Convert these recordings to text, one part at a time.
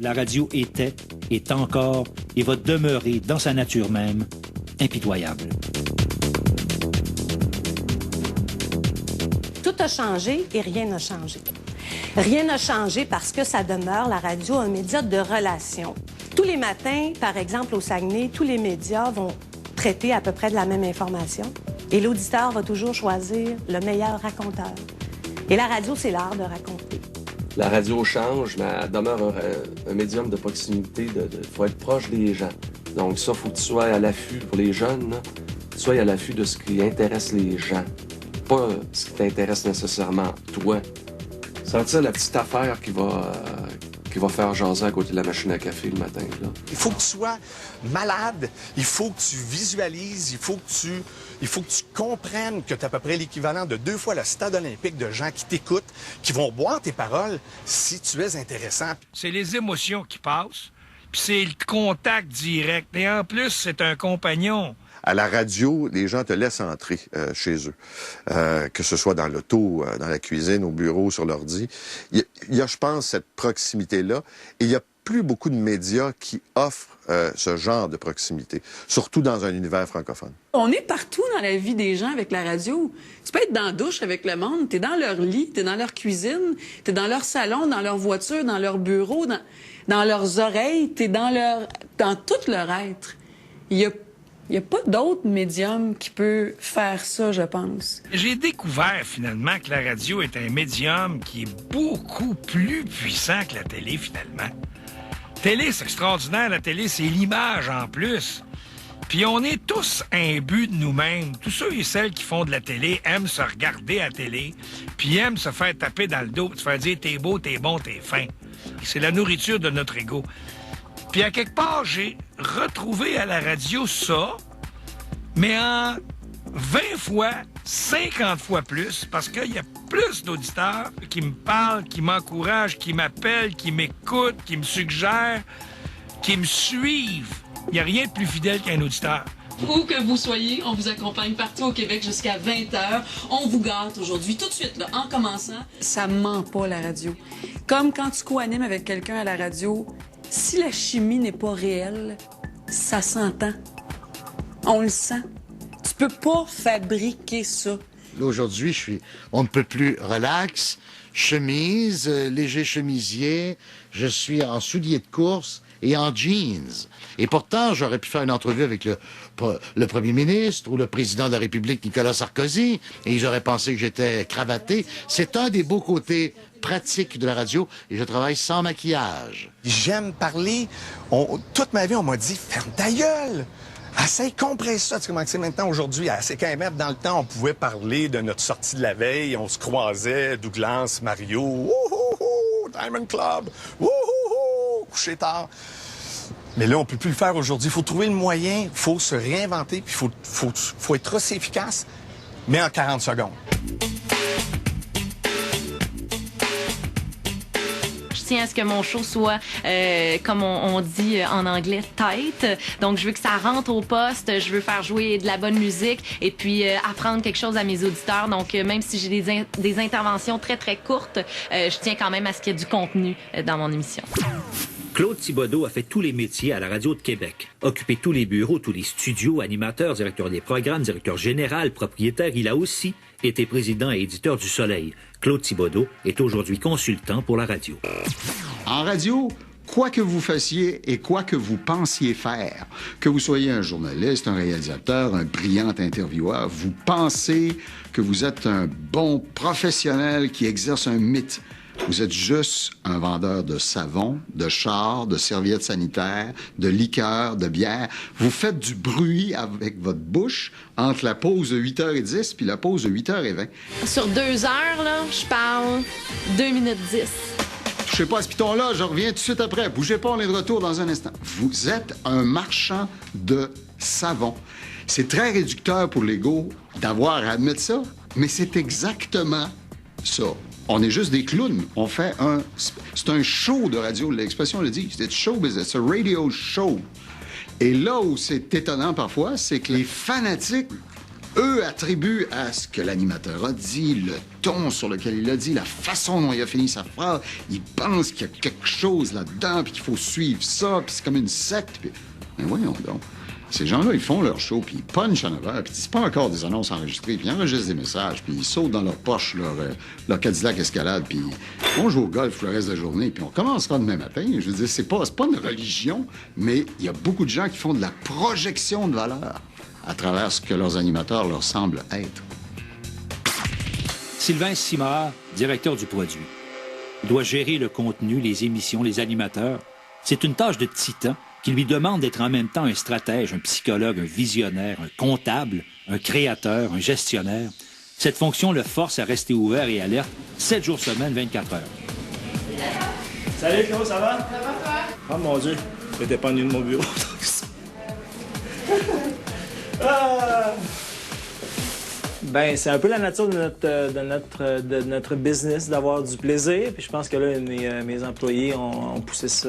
la radio était, est encore et va demeurer dans sa nature même impitoyable. Tout a changé et rien n'a changé. Rien n'a changé parce que ça demeure, la radio, un média de relation. Tous les matins, par exemple, au Saguenay, tous les médias vont traiter à peu près de la même information. Et l'auditeur va toujours choisir le meilleur raconteur. Et la radio, c'est l'art de raconter. La radio change, mais elle demeure un médium de proximité. Faut être proche des gens. Donc ça, faut que tu sois à l'affût pour les jeunes. Là, tu sois à l'affût de ce qui intéresse les gens. Pas ce qui t'intéresse nécessairement toi. Sentir la petite affaire qui va faire jaser à côté de la machine à café le matin. Là. Il faut que tu sois malade, il faut que tu visualises, il faut que tu comprennes que tu as à peu près l'équivalent de 2 fois le stade olympique de gens qui t'écoutent, qui vont boire tes paroles si tu es intéressant. C'est les émotions qui passent, puis c'est le contact direct. Et en plus, c'est un compagnon. À la radio, les gens te laissent entrer chez eux, que ce soit dans l'auto, dans la cuisine, au bureau, sur l'ordi. Il y a, je pense, cette proximité-là. Et il y a plus beaucoup de médias qui offrent ce genre de proximité, surtout dans un univers francophone. On est partout dans la vie des gens avec la radio. Tu peux être dans la douche avec le monde, t'es dans leur lit, t'es dans leur cuisine, t'es dans leur salon, dans leur voiture, dans leur bureau, dans leurs oreilles, t'es dans tout leur être. Il y a pas d'autre médium qui peut faire ça, je pense. J'ai découvert finalement que la radio est un médium qui est beaucoup plus puissant que la télé finalement. Télé, c'est extraordinaire. La télé, c'est l'image en plus. Puis on est tous imbus de nous-mêmes. Tous ceux et celles qui font de la télé aiment se regarder à la télé, puis aiment se faire taper dans le dos, se faire dire « t'es beau, t'es bon, t'es fin ». C'est la nourriture de notre ego. Puis à quelque part, j'ai retrouvé à la radio ça, mais en 20 fois, 50 fois plus, parce qu'il y a plus d'auditeurs qui me parlent, qui m'encouragent, qui m'appellent, qui m'écoutent, qui me suggèrent, qui me suivent. Il n'y a rien de plus fidèle qu'un auditeur. Où que vous soyez, on vous accompagne partout au Québec jusqu'à 20h. On vous gâte aujourd'hui, tout de suite, là, en commençant. Ça ment pas, la radio. Comme quand tu co-animes avec quelqu'un à la radio, si la chimie n'est pas réelle, ça s'entend. On le sent. Tu peux pas fabriquer ça. Là, aujourd'hui, on ne peut plus relax, chemise, léger chemisier, je suis en souliers de course et en jeans. Et pourtant, j'aurais pu faire une entrevue avec le premier ministre ou le président de la République, Nicolas Sarkozy, et ils auraient pensé que j'étais cravaté. C'est un des beaux côtés pratiques de la radio, et je travaille sans maquillage. J'aime parler. Toute ma vie, on m'a dit « ferme ta gueule ». Essaye, compresse ça. Tu sais, maintenant, aujourd'hui, à CKMF, dans le temps, on pouvait parler de notre sortie de la veille. On se croisait, Douglas, Mario, wouhou, Diamond Club, wouhou, coucher tard. Mais là, on peut plus le faire aujourd'hui. Il faut trouver le moyen, il faut se réinventer, puis il faut être aussi efficace, mais en 40 secondes. Je tiens à ce que mon show soit, comme on dit en anglais, tight. Donc, je veux que ça rentre au poste. Je veux faire jouer de la bonne musique et puis apprendre quelque chose à mes auditeurs. Donc, même si j'ai des interventions très, très courtes, je tiens quand même à ce qu'il y ait du contenu dans mon émission. Claude Thibodeau a fait tous les métiers à la radio de Québec. Occupé tous les bureaux, tous les studios, animateur, directeur des programmes, directeur général, propriétaire. Il a aussi été président et éditeur du Soleil. Claude Thibodeau est aujourd'hui consultant pour la radio. En radio, quoi que vous fassiez et quoi que vous pensiez faire, que vous soyez un journaliste, un réalisateur, un brillant intervieweur, vous pensez que vous êtes un bon professionnel qui exerce un mythe. Vous êtes juste un vendeur de savon, de chars, de serviettes sanitaires, de liqueurs, de bière. Vous faites du bruit avec votre bouche entre la pause de 8h10 puis la pause de 8h20. Sur 2 heures, là, je parle 2 minutes 10. Je sais pas, ce piton-là, je reviens tout de suite après. Bougez pas, on est de retour dans un instant. Vous êtes un marchand de savon. C'est très réducteur pour l'ego d'avoir à admettre ça, mais c'est exactement ça. On est juste des clowns. C'est un show de radio. L'expression le dit. C'est show business. C'est un radio show. Et là où c'est étonnant parfois, c'est que les fanatiques eux attribuent à ce que l'animateur a dit, le ton sur lequel il l'a dit, la façon dont il a fini sa phrase. Ils pensent qu'il y a quelque chose là-dedans, puis qu'il faut suivre ça, puis c'est comme une secte. Puis... Mais voyons donc. Ces gens-là, ils font leur show, puis ils punchent en avant, puis c'est pas encore des annonces enregistrées, puis ils enregistrent des messages, puis ils sautent dans leur poche leur Cadillac Escalade, puis on joue au golf le reste de la journée, puis on commencera demain matin. Je veux dire, c'est pas une religion, mais il y a beaucoup de gens qui font de la projection de valeur à travers ce que leurs animateurs leur semblent être. Sylvain Simard, directeur du produit, doit gérer le contenu, les émissions, les animateurs. C'est une tâche de titan qui lui demande d'être en même temps un stratège, un psychologue, un visionnaire, un comptable, un créateur, un gestionnaire. Cette fonction le force à rester ouvert et alerte 7 jours semaine, 24 heures. Salut Claude, ça va? Ça va, toi? Oh mon Dieu, je n'étais pas venu de mon bureau. Ben, c'est un peu la nature de notre business, d'avoir du plaisir. Puis je pense que là, mes employés ont poussé ça...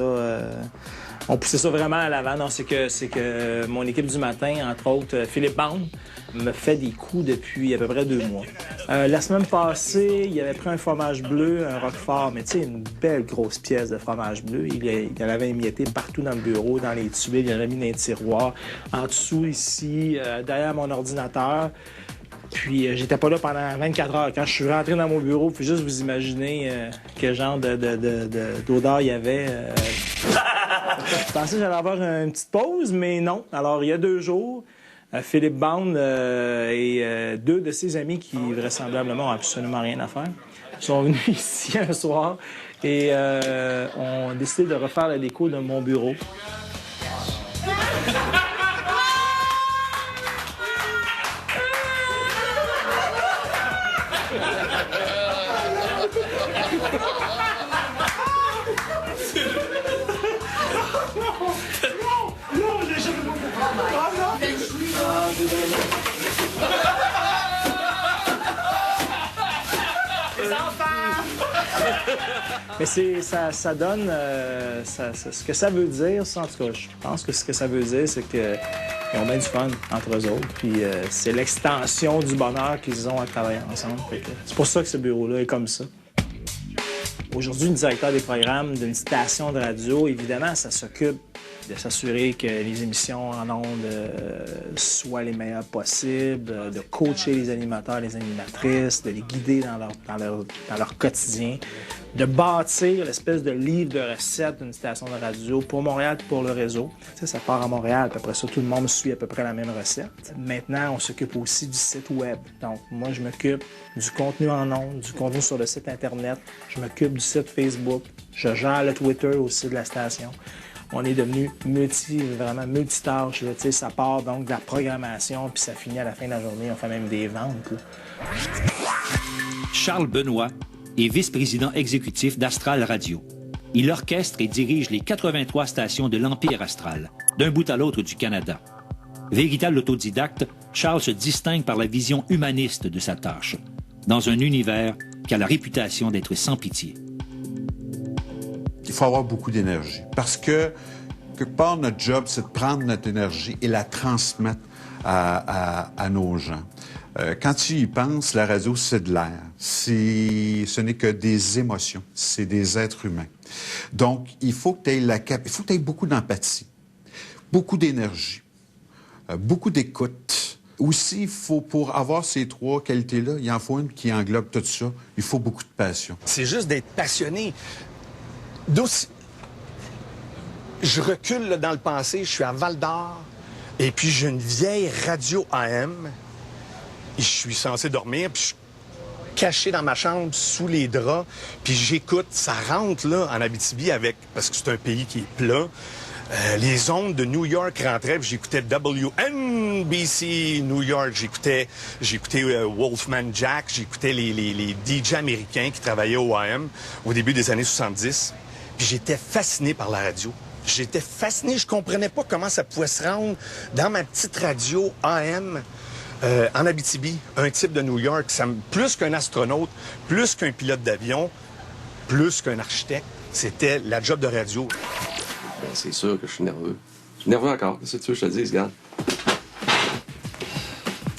On poussait ça vraiment à l'avant. Non, c'est que mon équipe du matin, entre autres, Philippe Bond, me fait des coups depuis à peu près 2 mois. La semaine passée, il avait pris un fromage bleu, un Roquefort, mais tu sais, une belle grosse pièce de fromage bleu. Il en avait émietté partout dans le bureau, dans les tuiles, il en avait mis dans les tiroirs, en dessous, ici, derrière mon ordinateur. Puis j'étais pas là pendant 24 heures. Quand je suis rentré dans mon bureau, puis juste vous imaginer quel genre d'odeur il y avait. Je pensais que j'allais avoir une petite pause, mais non. Alors, il y a 2 jours, Philippe Bond et 2 de ses amis qui, vraisemblablement, n'ont absolument rien à faire, sont venus ici un soir et ont décidé de refaire la déco de mon bureau. Mais ça donne... ce que ça veut dire, ça, en tout cas, je pense que ce que ça veut dire, c'est qu'ils ont bien du fun entre eux autres. Puis c'est l'extension du bonheur qu'ils ont à travailler ensemble. C'est pour ça que ce bureau-là est comme ça. Aujourd'hui, le directeur des programmes d'une station de radio, évidemment, ça s'occupe de s'assurer que les émissions en ondes soient les meilleures possibles, de coacher les animateurs, les animatrices, de les guider dans leur quotidien, de bâtir l'espèce de livre de recettes d'une station de radio pour Montréal et pour le réseau. Tu sais, ça part à Montréal, puis après ça, tout le monde suit à peu près la même recette. Maintenant, on s'occupe aussi du site web. Donc, moi, je m'occupe du contenu en ondes, du contenu sur le site Internet. Je m'occupe du site Facebook. Je gère le Twitter aussi de la station. On est devenu vraiment multitâche. Là. Ça part donc de la programmation, puis ça finit à la fin de la journée. On fait même des ventes. Là. Charles Benoît est vice-président exécutif d'Astral Radio. Il orchestre et dirige les 83 stations de l'Empire Astral, d'un bout à l'autre du Canada. Véritable autodidacte, Charles se distingue par la vision humaniste de sa tâche, dans un univers qui a la réputation d'être sans pitié. Il faut avoir beaucoup d'énergie. Parce que, quelque part, notre job, c'est de prendre notre énergie et la transmettre à nos gens. Quand tu y penses, la radio, c'est de l'air. Ce n'est que des émotions. C'est des êtres humains. Donc, il faut que tu aies beaucoup d'empathie, beaucoup d'énergie, beaucoup d'écoute. Aussi, pour avoir ces 3 qualités-là, il en faut une qui englobe tout ça. Il faut beaucoup de passion. C'est juste d'être passionné. Je recule là, dans le passé, je suis à Val-d'Or, et puis j'ai une vieille radio AM, et je suis censé dormir, puis je suis caché dans ma chambre, sous les draps, puis j'écoute, ça rentre là en Abitibi parce que c'est un pays qui est plat. Les ondes de New York rentraient, puis j'écoutais WNBC New York, j'écoutais Wolfman Jack, j'écoutais les DJ américains qui travaillaient au AM au début des années 70. Puis j'étais fasciné par la radio. J'étais fasciné, je comprenais pas comment ça pouvait se rendre dans ma petite radio AM en Abitibi. Un type de New York, plus qu'un astronaute, plus qu'un pilote d'avion, plus qu'un architecte, c'était la job de radio. Ben, c'est sûr que je suis nerveux. Je suis nerveux encore. Qu'est-ce que tu veux que je te dise, regarde?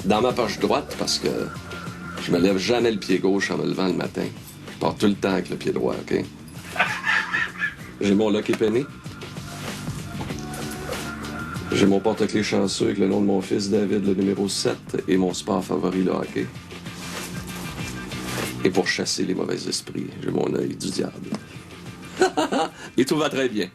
dans ma poche droite parce que je me lève jamais le pied gauche en me levant le matin. Je pars tout le temps avec le pied droit, OK? J'ai mon Lucky Penny. J'ai mon porte-clés chanceux avec le nom de mon fils David, le numéro 7, et mon sport favori, le hockey. Et pour chasser les mauvais esprits, j'ai mon œil du diable. Et tout va très bien.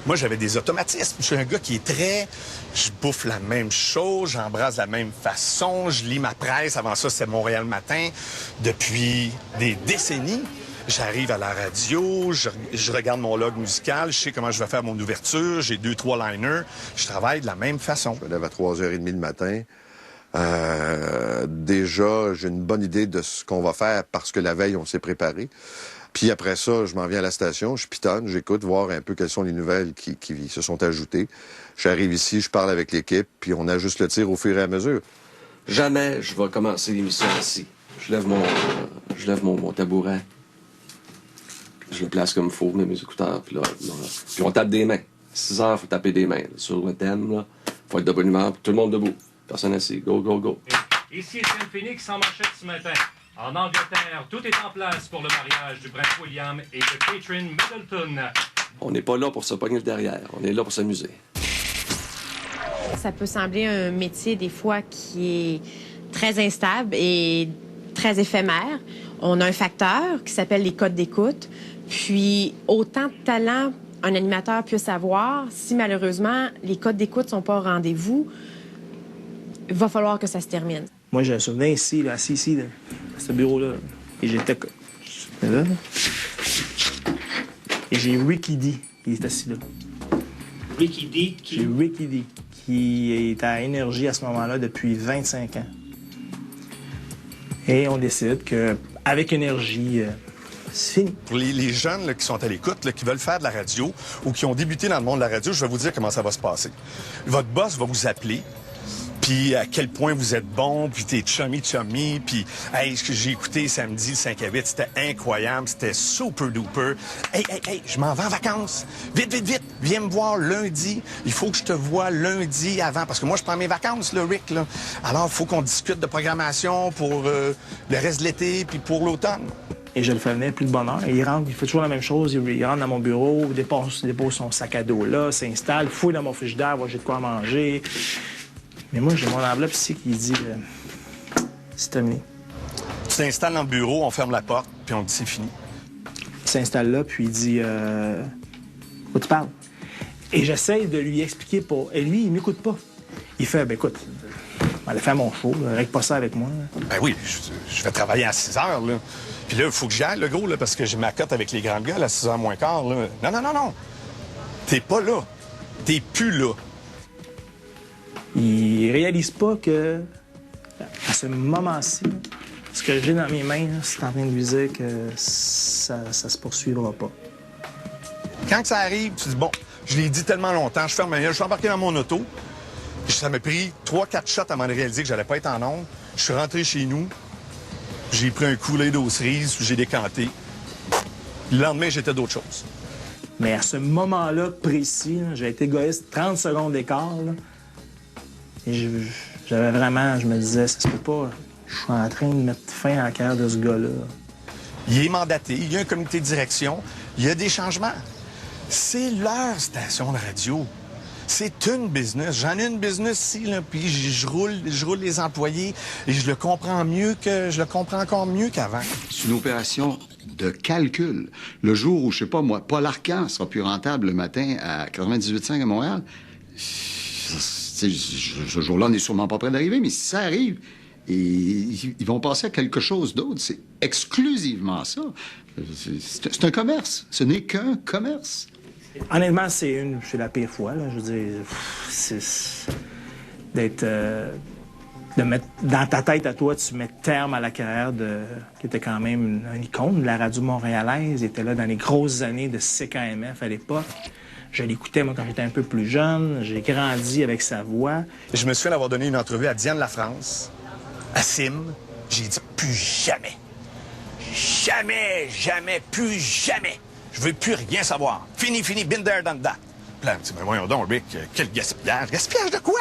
Moi, j'avais des automatismes. Je suis un gars qui est très... Je bouffe la même chose, j'embrasse de la même façon, je lis ma presse. Avant ça, c'était Montréal Matin. Depuis des décennies, j'arrive à la radio, je regarde mon log musical, je sais comment je vais faire mon ouverture, j'ai 2-3 liners. Je travaille de la même façon. Je me lève à 3h30 le matin. Déjà, j'ai une bonne idée de ce qu'on va faire parce que la veille, on s'est préparé. Puis après ça, je m'en viens à la station, je pitonne, j'écoute, voir un peu quelles sont les nouvelles qui se sont ajoutées. J'arrive ici, je parle avec l'équipe, puis on ajuste le tir au fur et à mesure. Jamais je vais commencer l'émission ici. Je lève mon tabouret. Je le place comme il faut, mets mes écouteurs, puis là, puis on tape des mains. 6 heures, faut taper des mains. Là. Sur le thème, là, faut être de bonne humeur, tout le monde debout. Personne assis. Go, go, go. Ici Étienne Phoenix en manchette ce matin. En Angleterre, tout est en place pour le mariage du prince William et de Catherine Middleton. On n'est pas là pour se pogner le derrière. On est là pour s'amuser. Ça peut sembler un métier, des fois, qui est très instable et très éphémère. On a un facteur qui s'appelle les codes d'écoute. Puis, autant de talent un animateur puisse avoir, si malheureusement, les codes d'écoute ne sont pas au rendez-vous, il va falloir que ça se termine. Moi, j'ai un souvenir ici, là, assis ici, là, à ce bureau-là. Et j'étais là. Et j'ai Ricky D, qui est assis là. Ricky D, qui... J'ai Ricky D, qui est à Énergie à ce moment-là depuis 25 ans. Et on décide qu'avec Énergie, c'est fini. Pour les jeunes là, qui sont à l'écoute, là, qui veulent faire de la radio ou qui ont débuté dans le monde de la radio, je vais vous dire comment ça va se passer. Votre boss va vous appeler, puis à quel point vous êtes bon, puis t'es chummy, puis hey, ce que j'ai écouté samedi, le 5 à 8, c'était incroyable, c'était super duper. Hey, je m'en vais en vacances. Vite, viens me voir lundi. Il faut que je te voie lundi avant, parce que moi, je prends mes vacances, là, Rick, là. Alors, il faut qu'on discute de programmation pour le reste de l'été, puis pour l'automne. Et je le fais venir plus de bonne heure. Et il rentre, il fait toujours la même chose. Il rentre dans mon bureau, dépose son sac à dos là, s'installe, fouille dans mon frigidaire, voir j'ai de quoi manger. Mais moi, j'ai mon enveloppe ici qui dit c'est terminé. Tu t'installes dans le bureau, on ferme la porte, puis on dit c'est fini. Il s'installe là, puis il dit quoi tu parles? Et j'essaie de lui expliquer pas. Et lui, il m'écoute pas. Il fait écoute, on va aller faire mon show, règle pas ça avec moi. Ben oui, je vais travailler à 6 heures, là. Puis là, il faut que j'y aille, le gros, là, parce que j'ai ma cote avec les grands gars à 6 heures moins quart, là. Non. T'es pas là. T'es plus là. Il réalise pas que, à ce moment-ci, ce que j'ai dans mes mains, c'est en train de lui dire que ça se poursuivra pas. Quand ça arrive, tu dis, bon, je l'ai dit tellement longtemps, je ferme ma gueule, je suis embarqué dans mon auto. Ça m'a pris 3-4 shots avant de réaliser que j'allais pas être en onde. Je suis rentré chez nous, j'ai pris un coup d'eau cerise, j'ai décanté. Le lendemain, j'étais d'autres choses. Mais à ce moment-là précis, j'ai été égoïste 30 secondes d'écart. Et j'avais vraiment, je me disais, ça se peut pas. Je suis en train de mettre fin à la carrière de ce gars-là. Il est mandaté, il y a un comité de direction, il y a des changements. C'est leur station de radio. C'est une business. J'en ai une business ici, là, puis je roule les employés et je le comprends encore mieux qu'avant. C'est une opération de calcul. Le jour où, je sais pas moi, Paul Arcand sera plus rentable le matin à 98.5 à Montréal, ce jour-là, on n'est sûrement pas près d'arriver, mais si ça arrive, ils vont passer à quelque chose d'autre. C'est exclusivement ça. C'est un commerce. Ce n'est qu'un commerce. Honnêtement, c'est la pire fois. Là. Je veux dire, c'est d'être... de mettre dans ta tête à toi, tu mets terme à la carrière qui était quand même une icône de la radio montréalaise. Il était là dans les grosses années de CKMF à l'époque. Je l'écoutais, moi, quand j'étais un peu plus jeune. J'ai grandi avec sa voix. Je me souviens d'avoir donné une entrevue à Diane Lafrance, à Sim. J'ai dit plus jamais. Jamais, plus jamais. Je veux plus rien savoir. Fini, been there, done that. Puis là, mais voyons donc, Rick, quel gaspillage. Gaspillage de quoi?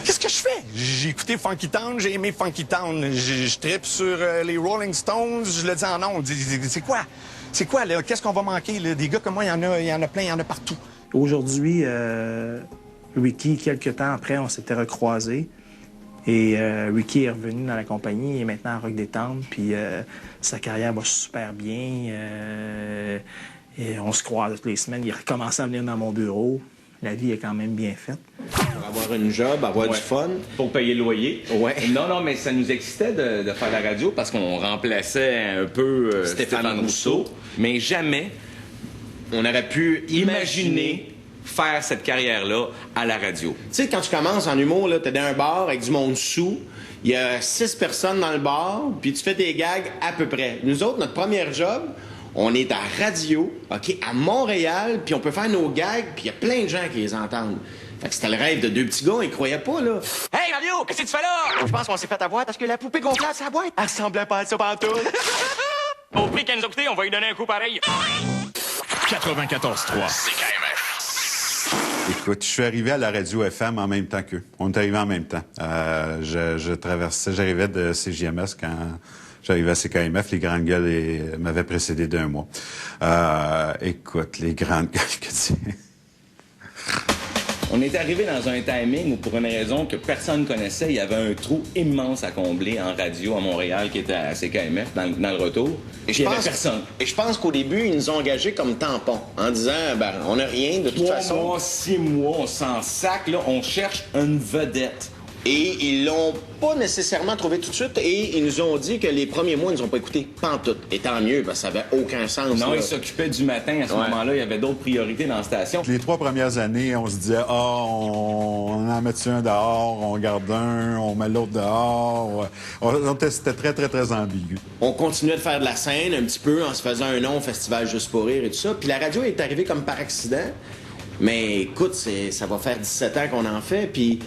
Qu'est-ce que je fais? J'ai écouté Funky Town, j'ai aimé Funky Town. Je trippe sur les Rolling Stones, je le dis en nom. C'est quoi? C'est quoi, là? Qu'est-ce qu'on va manquer, là? Des gars comme moi, il y en a plein, il y en a partout. Aujourd'hui, Ricky, quelques temps après, on s'était recroisés. Et Ricky est revenu dans la compagnie, il est maintenant à Rock Détente, puis sa carrière va super bien. Et on se croise toutes les semaines. Il recommence à venir dans mon bureau. La vie est quand même bien faite. Pour avoir une job, avoir du fun. Pour payer le loyer. Ouais. Non, mais ça nous excitait de faire la radio parce qu'on remplaçait un peu Stéphane Rousseau. Mais jamais on aurait pu imaginer faire cette carrière-là à la radio. Tu sais, quand tu commences en humour, là, t'es dans un bar avec du monde sous, il y a 6 personnes dans le bar, puis tu fais tes gags à peu près. Nous autres, notre premier job, on est à radio, OK, à Montréal, puis on peut faire nos gags, puis il y a plein de gens qui les entendent. Fait que c'était le rêve de 2 petits gars, ils croyaient pas, là. Hey, Mario, qu'est-ce que tu fais là? Je pense qu'on s'est fait avoir parce que la poupée gonflable, sa boîte, elle ressemblait pas à ça pantoute. Au prix qu'elle nous a coûté, on va lui donner un coup pareil. 94.3. CKMF. Écoute, je suis arrivé à la radio FM en même temps qu'eux. On est arrivés en même temps. J'arrivais de CJMS quand j'arrivais à CKMF. Les Grandes Gueules m'avaient précédé d'1 mois. Écoute, les Grandes Gueules que tu... On est arrivé dans un timing où, pour une raison que personne connaissait, il y avait un trou immense à combler en radio à Montréal qui était à CKMF dans le retour. Et il y avait personne. Et je pense qu'au début, ils nous ont engagés comme tampon en disant, on n'a rien de toute façon. 3 mois, 6 mois, on s'en sac, là, on cherche une vedette. Et ils l'ont pas nécessairement trouvé tout de suite et ils nous ont dit que les premiers mois, ils nous ont pas écouté pantoute. Et tant mieux, parce que ça avait aucun sens. Non, là. ils s'occupaient du matin à ce moment-là. Il y avait d'autres priorités dans la station. Les 3 premières années, on se disait, on en met un dehors, on garde un, on met l'autre dehors. C'était très, très, très ambigu. On continuait de faire de la scène un petit peu en se faisant un nom au Festival Juste pour rire et tout ça. Puis la radio est arrivée comme par accident. Mais écoute, ça va faire 17 ans qu'on en fait, puis...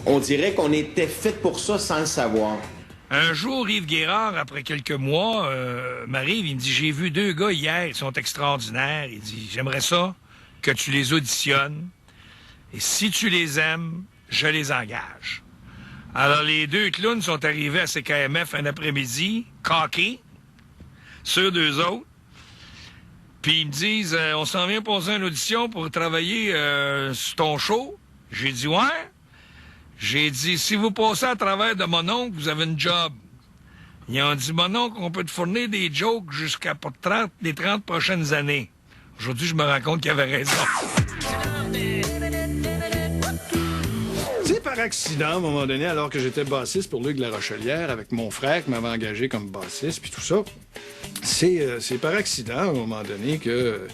On dirait qu'on était fait pour ça sans le savoir. Un jour, Yves Guérard, après quelques mois, m'arrive, il me dit, j'ai vu 2 gars hier, ils sont extraordinaires. Il dit, j'aimerais ça que tu les auditionnes. Et si tu les aimes, je les engage. Alors, les 2 clowns sont arrivés à CKMF un après-midi, coqués, sur 2 autres. Puis ils me disent, on s'en vient poser une audition pour travailler sur ton show. J'ai dit, ouais. J'ai dit, si vous passez à travers de mon oncle, vous avez une job. Ils ont dit, mon oncle, on peut te fournir des jokes jusqu'à les 30 prochaines années. Aujourd'hui, je me rends compte qu'il avait raison. C'est par accident, à un moment donné, alors que j'étais bassiste pour Luc La Rochelière, avec mon frère qui m'avait engagé comme bassiste, puis tout ça. C'est par accident, à un moment donné, que...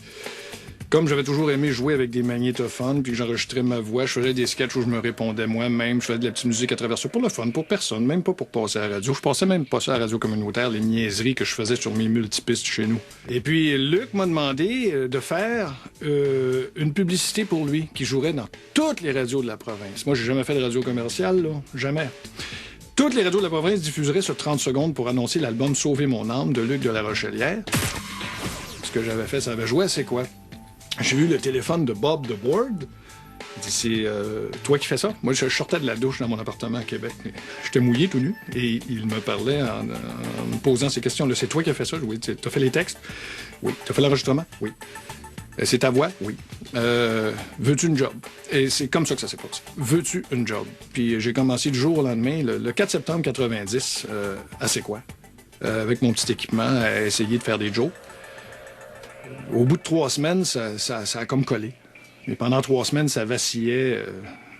Comme j'avais toujours aimé jouer avec des magnétophones, puis que j'enregistrais ma voix, je faisais des sketchs où je me répondais moi-même, je faisais de la petite musique à travers ça, pour le fun, pour personne, même pas pour passer à la radio. Je passais même pas ça à la radio communautaire, les niaiseries que je faisais sur mes multipistes chez nous. Et puis Luc m'a demandé de faire une publicité pour lui, qui jouerait dans toutes les radios de la province. Moi, j'ai jamais fait de radio commerciale, là, jamais. Toutes les radios de la province diffuseraient sur 30 secondes pour annoncer l'album « Sauver mon âme » de Luc de La Rochelière. Ce que j'avais fait, ça avait joué, c'est quoi? J'ai eu le téléphone de Bob de Board. Il dit, c'est toi qui fais ça? Moi, je sortais de la douche dans mon appartement à Québec. J'étais mouillé tout nu et il me parlait en me posant ces questions-là. C'est toi qui as fait ça? Oui. T'as fait les textes? Oui. T'as fait l'enregistrement? Oui. C'est ta voix? Oui. Veux-tu une job? Et c'est comme ça que ça s'est passé. Veux-tu une job? Puis j'ai commencé du jour au lendemain, le 4 septembre 90, à C'est quoi? Avec mon petit équipement, à essayer de faire des jokes. Au bout de 3 semaines, ça a comme collé. Mais pendant 3 semaines, ça vacillait.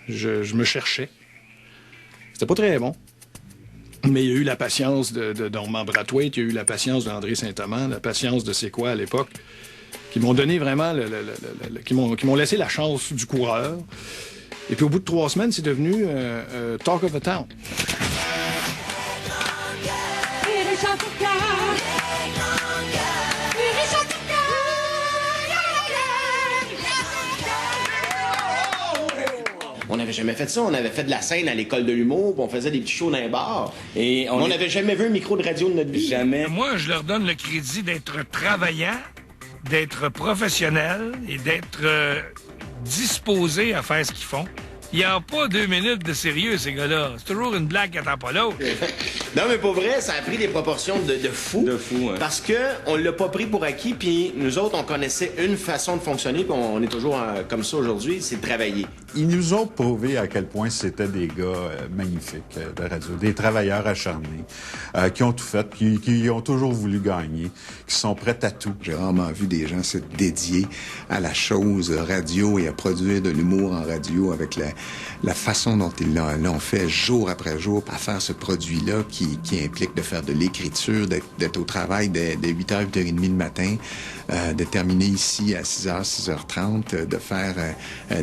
Je me cherchais. C'était pas très bon. Mais il y a eu la patience de Normand Brathwaite, il y a eu la patience d'André Saint-Amand, la patience de C'est quoi à l'époque, qui m'ont donné vraiment, qui m'ont laissé la chance du coureur. Et puis au bout de 3 semaines, c'est devenu Talk of the Town. On n'avait jamais fait ça. On avait fait de la scène à l'école de l'humour, puis on faisait des petits shows dans les bars. Et on n'avait jamais vu un micro de radio de notre vie. Jamais. Moi, je leur donne le crédit d'être travaillant, d'être professionnel et d'être disposés à faire ce qu'ils font. Il n'y a pas 2 minutes de sérieux, ces gars-là. C'est toujours une blague qui attend pas l'autre. Non, mais pour vrai, ça a pris des proportions de fou. De fou, hein. Parce que on l'a pas pris pour acquis, puis nous autres, on connaissait une façon de fonctionner, puis on est toujours comme ça aujourd'hui, c'est de travailler. Ils nous ont prouvé à quel point c'était des gars magnifiques de radio, des travailleurs acharnés, qui ont tout fait, qui ont toujours voulu gagner, qui sont prêts à tout. J'ai rarement vu des gens se dédier à la chose radio et à produire de l'humour en radio avec la façon dont ils l'ont fait jour après jour à faire ce produit-là qui implique de faire de l'écriture, d'être au travail dès 8h, 8h30 le matin, de terminer ici à 6h, 6h30, de faire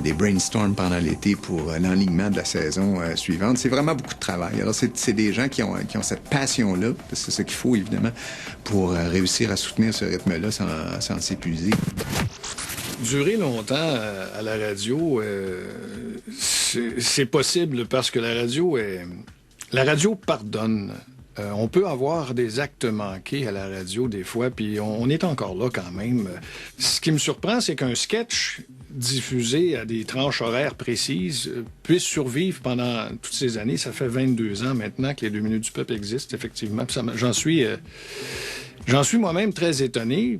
des brainstorms pendant l'été pour l'enlignement de la saison suivante. C'est vraiment beaucoup de travail. Alors, c'est des gens qui ont cette passion-là, c'est ce qu'il faut, évidemment, pour réussir à soutenir ce rythme-là sans s'épuiser. Durer longtemps à la radio, c'est possible parce que la radio pardonne. On peut avoir des actes manqués à la radio des fois, puis on est encore là quand même. Ce qui me surprend, c'est qu'un sketch diffusé à des tranches horaires précises puisse survivre pendant toutes ces années. Ça fait 22 ans maintenant que les 2 minutes du peuple existent, effectivement. J'en suis moi-même très étonné.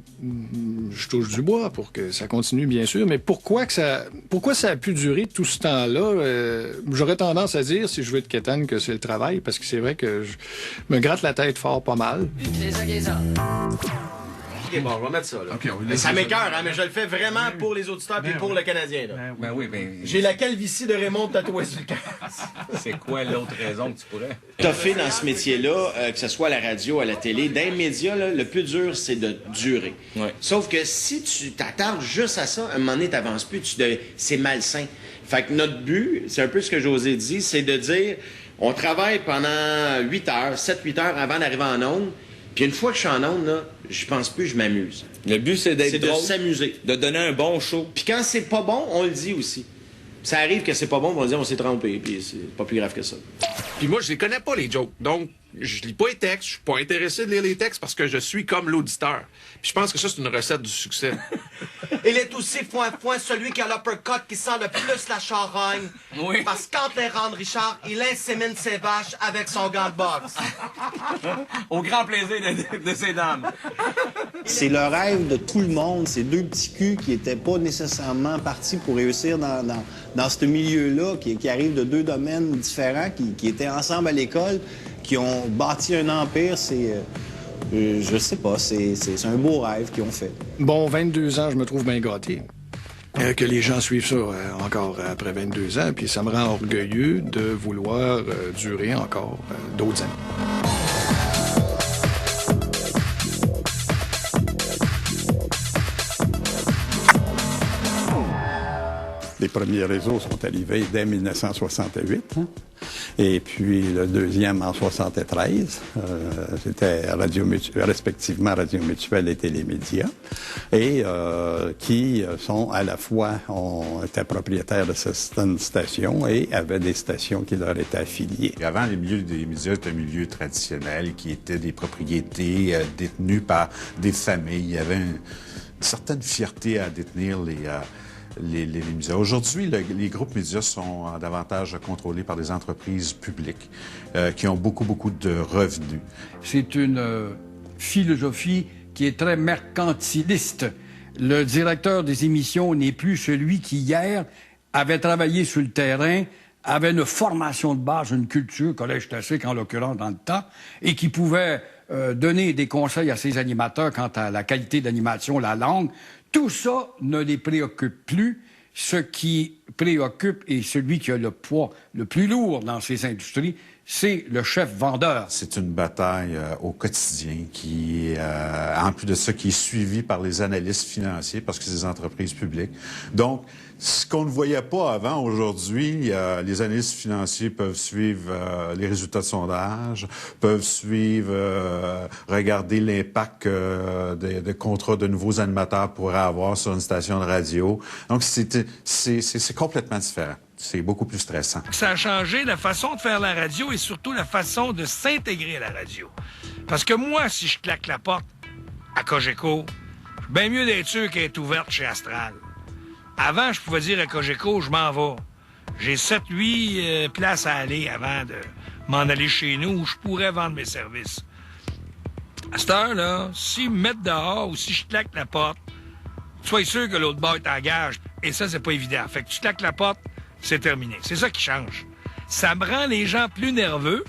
Je touche du bois pour que ça continue, bien sûr. Mais pourquoi ça a pu durer tout ce temps-là? J'aurais tendance à dire, si je veux être quétaine, que c'est le travail, parce que c'est vrai que je me gratte la tête fort pas mal. OK, bon, on va mettre ça, là. Okay, ça m'écoeure, hein, mais je le fais vraiment pour les auditeurs et pour le Canadien, là. Ben oui, J'ai la calvitie de Raymond tatouée sur le cœur. C'est quoi l'autre raison que tu pourrais? Toffer dans ce métier-là, que ce soit à la radio, à la télé, dans les médias, là, le plus dur, c'est de durer. Ouais. Sauf que si tu t'attardes juste à ça, à un moment donné, t'avances plus, c'est malsain. Fait que notre but, c'est un peu ce que José dit, c'est de dire, on travaille pendant 8 heures, 7-8 heures avant d'arriver en onde, puis une fois que je suis en onde, là, je pense plus, je m'amuse. Le but, c'est d'être drôle, de s'amuser. De donner un bon show. Puis quand c'est pas bon, on le dit aussi. Ça arrive que c'est pas bon, on va dire on s'est trompé, puis c'est pas plus grave que ça. Puis moi, je les connais pas, les jokes. Donc, je lis pas les textes, je suis pas intéressé de lire les textes parce que je suis comme l'auditeur. Puis je pense que ça, c'est une recette du succès. Il est aussi point celui qui a l'uppercut qui sent le plus la charogne. Oui. Parce que quand les rend Richard, il insémine ses vaches avec son gant de boxe. Au grand plaisir de ces dames. C'est le rêve de tout le monde, ces 2 petits culs qui étaient pas nécessairement partis pour réussir dans ce milieu-là, qui arrivent de 2 domaines différents, qui étaient ensemble à l'école, qui ont bâti un empire. Je sais pas, c'est un beau rêve qu'ils ont fait. Bon, 22 ans, je me trouve bien gâté. Que les gens suivent ça encore après 22 ans, puis ça me rend orgueilleux de vouloir durer encore d'autres années. Les premiers réseaux sont arrivés dès 1968, hein? Et puis le deuxième en 73. C'était respectivement Radio Mutuelle et Télémédia, et qui sont à la fois étaient propriétaires de certaines stations et avaient des stations qui leur étaient affiliées. Et avant, les milieux des médias étaient un milieu traditionnel qui étaient des propriétés détenues par des familles. Il y avait une certaine fierté à détenir les médias. Aujourd'hui, les groupes médias sont davantage contrôlés par des entreprises publiques qui ont beaucoup de revenus. C'est une philosophie qui est très mercantiliste. Le directeur des émissions n'est plus celui qui, hier, avait travaillé sur le terrain, avait une formation de base, une culture, collège classique en l'occurrence dans le temps, et qui pouvait donner des conseils à ses animateurs quant à la qualité d'animation, la langue. Tout ça ne les préoccupe plus. Ce qui préoccupe et celui qui a le poids le plus lourd dans ces industries, c'est le chef vendeur. C'est une bataille au quotidien qui, en plus de ça, qui est suivie par les analystes financiers parce que c'est des entreprises publiques. Donc, ce qu'on ne voyait pas avant, aujourd'hui, les analystes financiers peuvent suivre les résultats de sondage, peuvent suivre, regarder l'impact des contrats de nouveaux animateurs pourraient avoir sur une station de radio. Donc, c'est complètement différent. C'est beaucoup plus stressant. Ça a changé la façon de faire la radio et surtout la façon de s'intégrer à la radio. Parce que moi, si je claque la porte à Cogeco, c'est bien mieux d'être sûr qu'elle est ouverte chez Astral. Avant, je pouvais dire à Cogeco, je m'en vais. J'ai 7-8 places à aller avant de m'en aller chez nous où je pourrais vendre mes services. À cette heure-là, s'ils me mettent dehors ou si je claque la porte, sois sûr que l'autre bord est en gage. Et ça, c'est pas évident. Fait que tu claques la porte, c'est terminé. C'est ça qui change. Ça me rend les gens plus nerveux,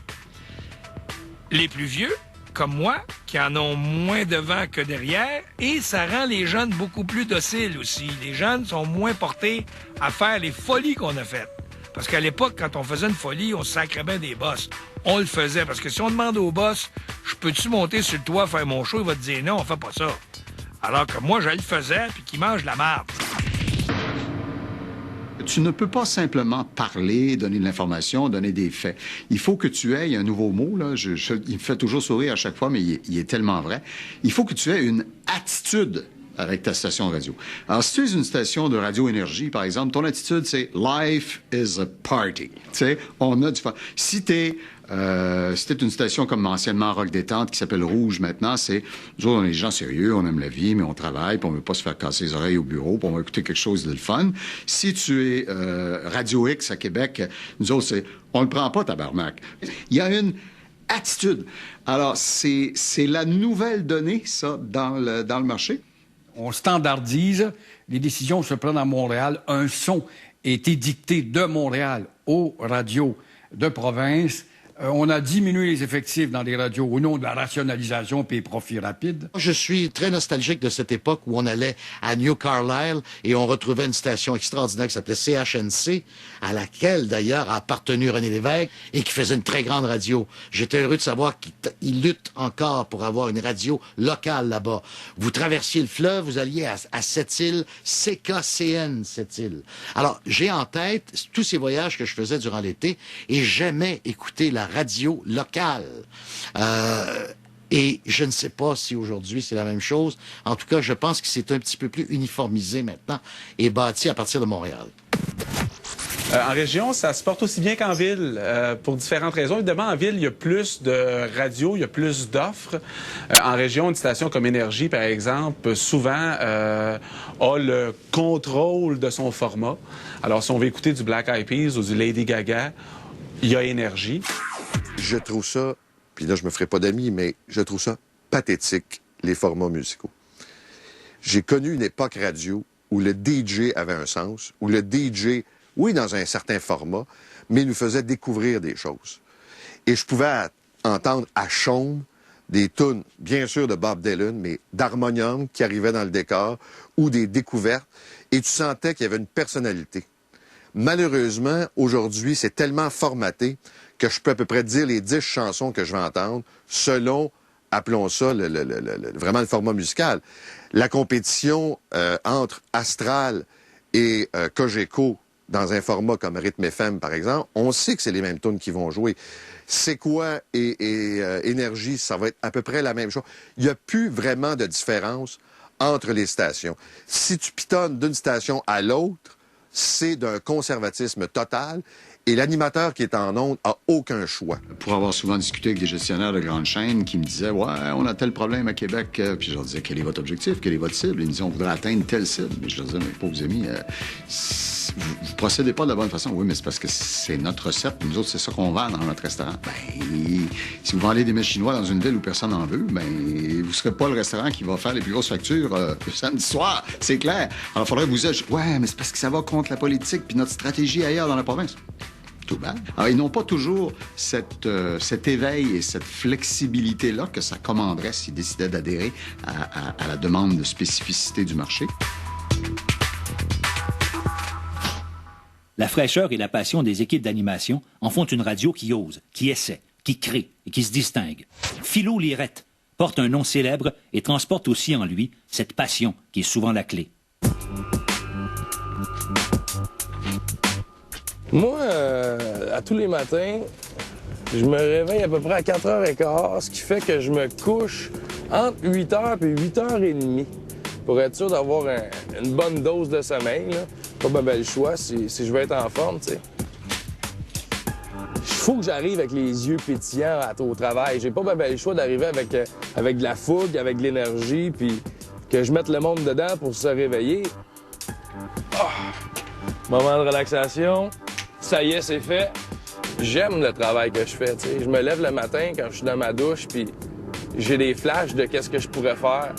les plus vieux, comme moi, qui en ont moins devant que derrière, et ça rend les jeunes beaucoup plus dociles aussi. Les jeunes sont moins portés à faire les folies qu'on a faites. Parce qu'à l'époque, quand on faisait une folie, on se sacrait bien des bosses. On le faisait, parce que si on demande au boss, je peux-tu monter sur le toit faire mon show, il va te dire non, on fait pas ça. Alors que moi, je le faisais, puis qu'il mange de la merde. Tu ne peux pas simplement parler, donner de l'information, donner des faits. Il faut que tu aies un nouveau mot, là. Il me fait toujours sourire à chaque fois, mais il est tellement vrai. Il faut que tu aies une attitude avec ta station de radio. Alors, si tu es une station de radio-énergie, par exemple, ton attitude, c'est « Life is a party ». Tu sais, on a du fun. Si t'es une station comme anciennement Rock Détente qui s'appelle Rouge maintenant, c'est nous autres, on est des gens sérieux, on aime la vie, mais on travaille, puis on veut pas se faire casser les oreilles au bureau, puis on va écouter quelque chose de le fun. Si tu es Radio X à Québec, nous autres, c'est on le prend pas, tabarnak. Il y a une attitude. Alors, c'est la nouvelle donnée, ça, dans le marché. On standardise, les décisions se prennent à Montréal, un son est édicté de Montréal aux radios de province. On a diminué les effectifs dans les radios au nom de la rationalisation et des profits rapides. Je suis très nostalgique de cette époque où on allait à New Carlisle et on retrouvait une station extraordinaire qui s'appelait CHNC, à laquelle d'ailleurs a appartenu René Lévesque et qui faisait une très grande radio. J'étais heureux de savoir qu'il lutte encore pour avoir une radio locale là-bas. Vous traversiez le fleuve, vous alliez à Sept-Îles, CKCN Sept-Îles. Alors, j'ai en tête tous ces voyages que je faisais durant l'été et j'aimais écouter la radio locale. Et je ne sais pas si aujourd'hui c'est la même chose. En tout cas, je pense que c'est un petit peu plus uniformisé maintenant et bâti à partir de Montréal. En région, ça se porte aussi bien qu'en ville, pour différentes raisons. Évidemment, en ville, il y a plus de radios, il y a plus d'offres. En région, une station comme Énergie, par exemple, souvent a le contrôle de son format. Alors, si on veut écouter du Black Eyed Peas ou du Lady Gaga, il y a Énergie. Je trouve ça, puis là, je me ferai pas d'amis, mais je trouve ça pathétique, les formats musicaux. J'ai connu une époque radio où le DJ avait un sens, où le DJ, oui, dans un certain format, mais nous faisait découvrir des choses. Et je pouvais entendre à Chaume des tunes, bien sûr de Bob Dylan, mais d'harmonium qui arrivaient dans le décor, ou des découvertes, et tu sentais qu'il y avait une personnalité. Malheureusement, aujourd'hui, c'est tellement formaté que je peux à peu près dire les 10 chansons que je vais entendre selon, appelons ça, vraiment le format musical. La compétition entre Astral et Cogeco dans un format comme Rythme FM, par exemple, on sait que c'est les mêmes tunes qui vont jouer. C'est quoi et Énergie, ça va être à peu près la même chose. Il n'y a plus vraiment de différence entre les stations. Si tu pitonnes d'une station à l'autre, c'est d'un conservatisme total et l'animateur qui est en ondes a aucun choix. Pour avoir souvent discuté avec des gestionnaires de grandes chaînes qui me disaient « Ouais, on a tel problème à Québec. » Puis je leur disais « Quel est votre objectif? Quelle est votre cible? » Ils me disaient « On voudrait atteindre telle cible. » Mais je leur disais « Mais pauvres amis, vous procédez pas de la bonne façon. » Oui, mais c'est parce que c'est notre recette. Nous autres, c'est ça qu'on vend dans notre restaurant. Ben, si vous vendez des mets chinois dans une ville où personne n'en veut, ben, vous serez pas le restaurant qui va faire les plus grosses factures le samedi soir. C'est clair. Alors, il faudrait que vous ayez « Ouais, mais c'est parce que ça va contre la politique puis notre stratégie ailleurs dans la province. » Tout bad. Alors, ils n'ont pas toujours cet éveil et cette flexibilité-là que ça commanderait s'ils décidaient d'adhérer à la demande de spécificité du marché. La fraîcheur et la passion des équipes d'animation en font une radio qui ose, qui essaie, qui crée et qui se distingue. Philo Lirette porte un nom célèbre et transporte aussi en lui cette passion qui est souvent la clé. Moi, à tous les matins, je me réveille à peu près à 4h15, ce qui fait que je me couche entre 8h et 8h30 pour être sûr d'avoir une bonne dose de sommeil. Là. Pas ben le choix si je veux être en forme, tu sais. Il faut que j'arrive avec les yeux pétillants au travail. J'ai pas ben le choix d'arriver avec de la fougue, avec de l'énergie, puis que je mette le monde dedans pour se réveiller. Oh! Moment de relaxation. ça y est, c'est fait. J'aime le travail que je fais, tu sais. Je me lève le matin quand je suis dans ma douche, puis j'ai des flashs de qu'est-ce que je pourrais faire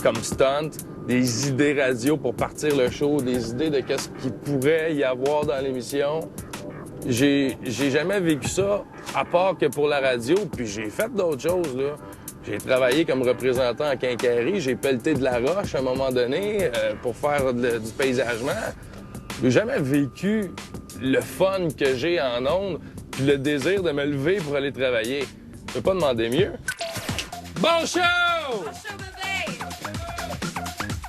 comme stunt, des idées radio pour partir le show, des idées de qu'est-ce qu'il pourrait y avoir dans l'émission. J'ai jamais vécu ça, à part que pour la radio, puis j'ai fait d'autres choses, là. J'ai travaillé comme représentant en quincaillerie, j'ai pelleté de la roche à un moment donné pour faire du paysagement. J'ai jamais vécu le fun que j'ai en ondes puis le désir de me lever pour aller travailler. Je peux pas demander mieux. Bon show!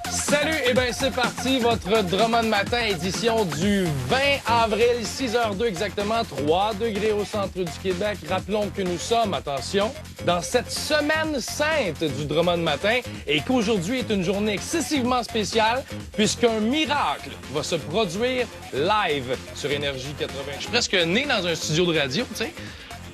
Salut, et bien c'est parti, votre Drummond Matin, édition du 20 avril, 6h02 exactement, 3 degrés au centre du Québec. Rappelons que nous sommes, attention, dans cette semaine sainte du Drummond Matin et qu'aujourd'hui est une journée excessivement spéciale puisqu'un miracle va se produire live sur Énergie 80. Je suis presque né dans un studio de radio, tu sais.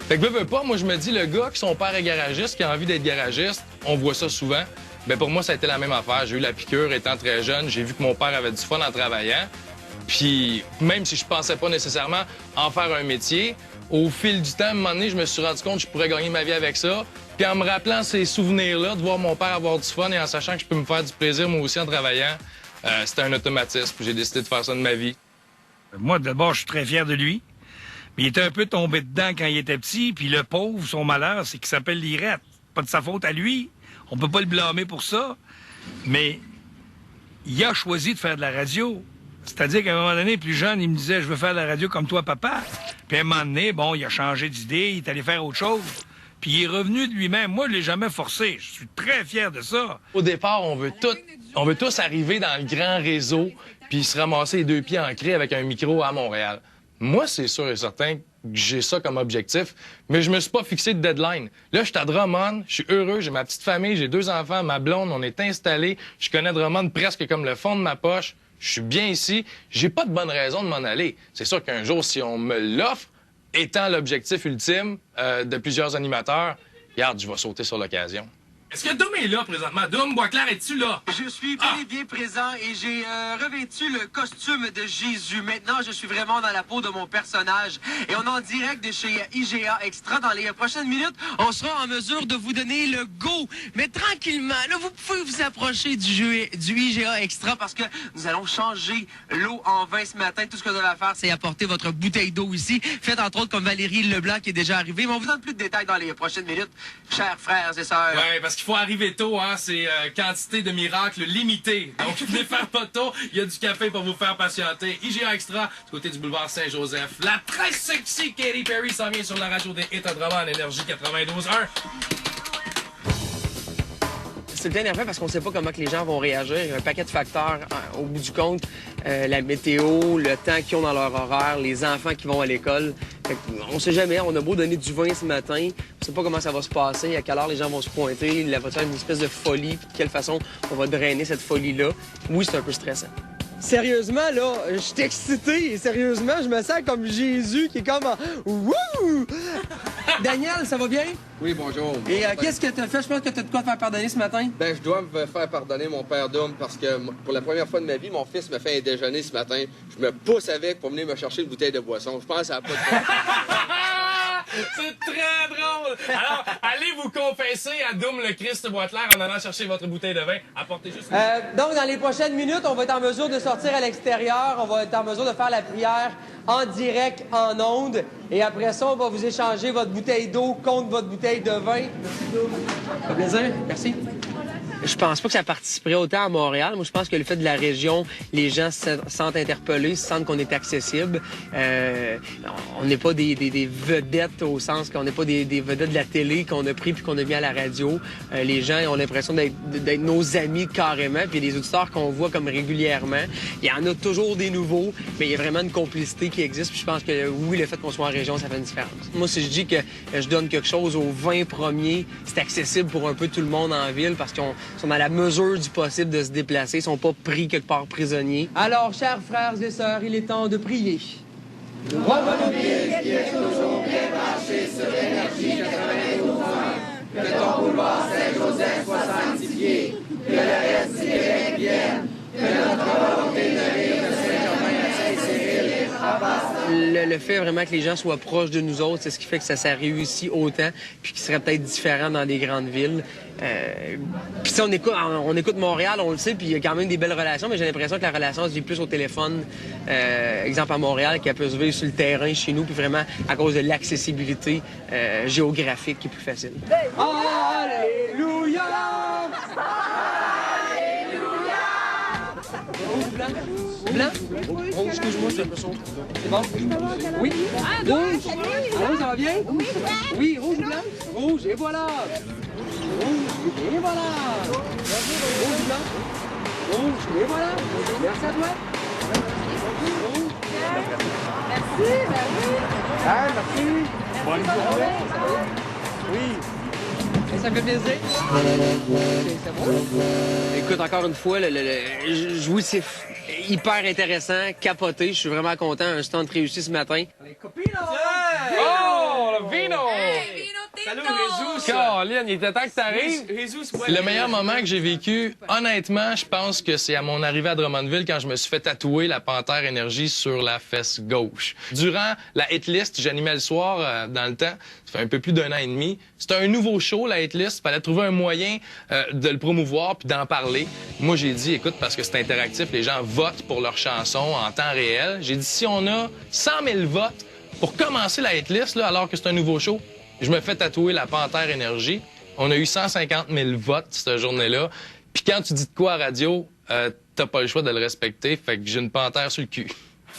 Fait que veux pas, moi je me dis, le gars qui son père est garagiste, qui a envie d'être garagiste, on voit ça souvent. Bien, pour moi, ça a été la même affaire. J'ai eu la piqûre étant très jeune. J'ai vu que mon père avait du fun en travaillant. Puis, même si je pensais pas nécessairement en faire un métier, au fil du temps, à un moment donné, je me suis rendu compte que je pourrais gagner ma vie avec ça. Puis, en me rappelant ces souvenirs-là, de voir mon père avoir du fun et en sachant que je peux me faire du plaisir, moi aussi, en travaillant, c'était un automatisme. Puis, j'ai décidé de faire ça de ma vie. Moi, d'abord, je suis très fier de lui. Mais il était un peu tombé dedans quand il était petit. Puis, le pauvre, son malheur, c'est qu'il s'appelle l'IRET. Pas de sa faute à lui. On peut pas le blâmer pour ça, mais il a choisi de faire de la radio. C'est-à-dire qu'à un moment donné, plus jeune, il me disait « Je veux faire de la radio comme toi, papa. » Puis à un moment donné, bon, il a changé d'idée, il est allé faire autre chose. Puis il est revenu de lui-même. Moi, je l'ai jamais forcé. Je suis très fier de ça. Au départ, on veut tous arriver dans le grand réseau puis se ramasser les deux pieds ancrés avec un micro à Montréal. Moi, c'est sûr et certain que j'ai ça comme objectif, mais je me suis pas fixé de deadline. Là, je suis à Drummond, je suis heureux, j'ai ma petite famille, j'ai 2 enfants, ma blonde, on est installés, je connais Drummond presque comme le fond de ma poche, je suis bien ici, j'ai pas de bonne raison de m'en aller. C'est sûr qu'un jour, si on me l'offre, étant l'objectif ultime de plusieurs animateurs, regarde, je vais sauter sur l'occasion. Est-ce que Dom est là présentement? Dom, Boisclair, es-tu là? Je suis bel et bien présent et j'ai revêtu le costume de Jésus. Maintenant, je suis vraiment dans la peau de mon personnage. Et on est en direct de chez IGA Extra. Dans les prochaines minutes, on sera en mesure de vous donner le go. Mais tranquillement, là, vous pouvez vous approcher du IGA Extra parce que nous allons changer l'eau en vin ce matin. Tout ce que vous avez à faire, c'est apporter votre bouteille d'eau ici. Faites entre autres comme Valérie Leblanc qui est déjà arrivée. Mais on vous donne plus de détails dans les prochaines minutes, chers frères et sœurs. Ouais, parce qu'il faut arriver tôt, hein, c'est quantité de miracles limitée. Donc, venez faire votre tour, il y a du café pour vous faire patienter. IGA Extra, du côté du boulevard Saint-Joseph. La très sexy Katy Perry s'en vient sur la radio des hits à Drummond, Énergie 92.1. C'est bien nerveux parce qu'on ne sait pas comment que les gens vont réagir. Il y a un paquet de facteurs au bout du compte. La météo, le temps qu'ils ont dans leur horaire, les enfants qui vont à l'école. On ne sait jamais. On a beau donner du vin ce matin. On ne sait pas comment ça va se passer, à quelle heure les gens vont se pointer. Il va faire une espèce de folie. Puis de quelle façon on va drainer cette folie-là. Oui, c'est un peu stressant. Sérieusement, là, je suis excité. Sérieusement, je me sens comme Jésus qui est comme en... Wouh! Daniel, ça va bien? Oui, bonjour. Et qu'est-ce que t'as fait? Je pense que t'as de quoi te faire pardonner ce matin? Ben, je dois me faire pardonner mon père d'homme parce que pour la première fois de ma vie, mon fils me fait un déjeuner ce matin. Je me pousse avec pour venir me chercher une bouteille de boisson. Je pense que ça n'a pas de C'est très drôle! Alors, allez vous confesser à Doom le Christ Boisclair en allant chercher votre bouteille de vin. Apportez juste Donc, dans les prochaines minutes, on va être en mesure de sortir à l'extérieur. On va être en mesure de faire la prière en direct, en ondes. Et après ça, on va vous échanger votre bouteille d'eau contre votre bouteille de vin. Merci, Doom. Ça fait plaisir. Merci. Je pense pas que ça participerait autant à Montréal. Moi, je pense que le fait de la région, les gens se sentent interpellés, se sentent qu'on est accessible. On n'est pas des vedettes au sens qu'on n'est pas des vedettes de la télé qu'on a pris puis qu'on a mis à la radio. Les gens ont l'impression d'être nos amis carrément. Puis il y a des auditeurs qu'on voit comme régulièrement. Il y en a toujours des nouveaux, mais il y a vraiment une complicité qui existe. Puis je pense que oui, le fait qu'on soit en région, ça fait une différence. Moi, si je dis que je donne quelque chose aux 20 premiers, c'est accessible pour un peu tout le monde en ville parce qu'on sont à la mesure du possible de se déplacer, ils sont pas pris quelque part prisonniers. Alors, chers frères et sœurs, il est temps de prier. Le roi Monobile, qui est toujours bien branché sur Énergie 92.1, que ton boulevard Saint-Joseph soit sanctifié, que le reste du Québec vienne, que notre volonté de vivre de Saint-Germain à Saint-Cyril, à Le fait vraiment que les gens soient proches de nous autres, c'est ce qui fait que ça réussit autant, puis qui serait peut-être différent dans des grandes villes. Puis on écoute Montréal, on le sait, puis il y a quand même des belles relations, mais j'ai l'impression que la relation se vit plus au téléphone. Exemple à Montréal, qu'elle peut se vivre sur le terrain chez nous, puis vraiment à cause de l'accessibilité géographique qui est plus facile. Alléluia! Blanc? Oh, excuse-moi, c'est un peu son. C'est bon? Oui? Rouge? Allô, ça va bien? Oui, rouge ou blanc? Rouge, et voilà! Rouge, et voilà! Rouge, blanc? Rouge, et voilà! Merci à toi! Rouge. Merci, ben oui! Merci! Bonne journée! Oui! Ça fait plaisir. Écoute, encore une fois, le jouissif, hyper intéressant, capoté. Je suis vraiment content. Un stunt réussi ce matin. Oh, le vino! Salut, Jesus! Caroline, il était temps que ça arrive. Le meilleur moment que j'ai vécu, honnêtement, je pense que c'est à mon arrivée à Drummondville quand je me suis fait tatouer la Panthère Énergie sur la fesse gauche. Durant la Hit List, j'animais le soir dans le temps. Ça fait un peu plus d'1 an et demi. C'était un nouveau show, la Hit List. Il fallait trouver un moyen de le promouvoir puis d'en parler. Moi, j'ai dit, écoute, parce que c'est interactif, les gens votent pour leurs chansons en temps réel. J'ai dit, si on a 100 000 votes pour commencer la Hit List, là, alors que c'est un nouveau show, je me fais tatouer la Panthère Énergie. On a eu 150 000 votes cette journée-là. Puis quand tu dis de quoi à radio, t'as pas le choix de le respecter. Fait que j'ai une panthère sur le cul.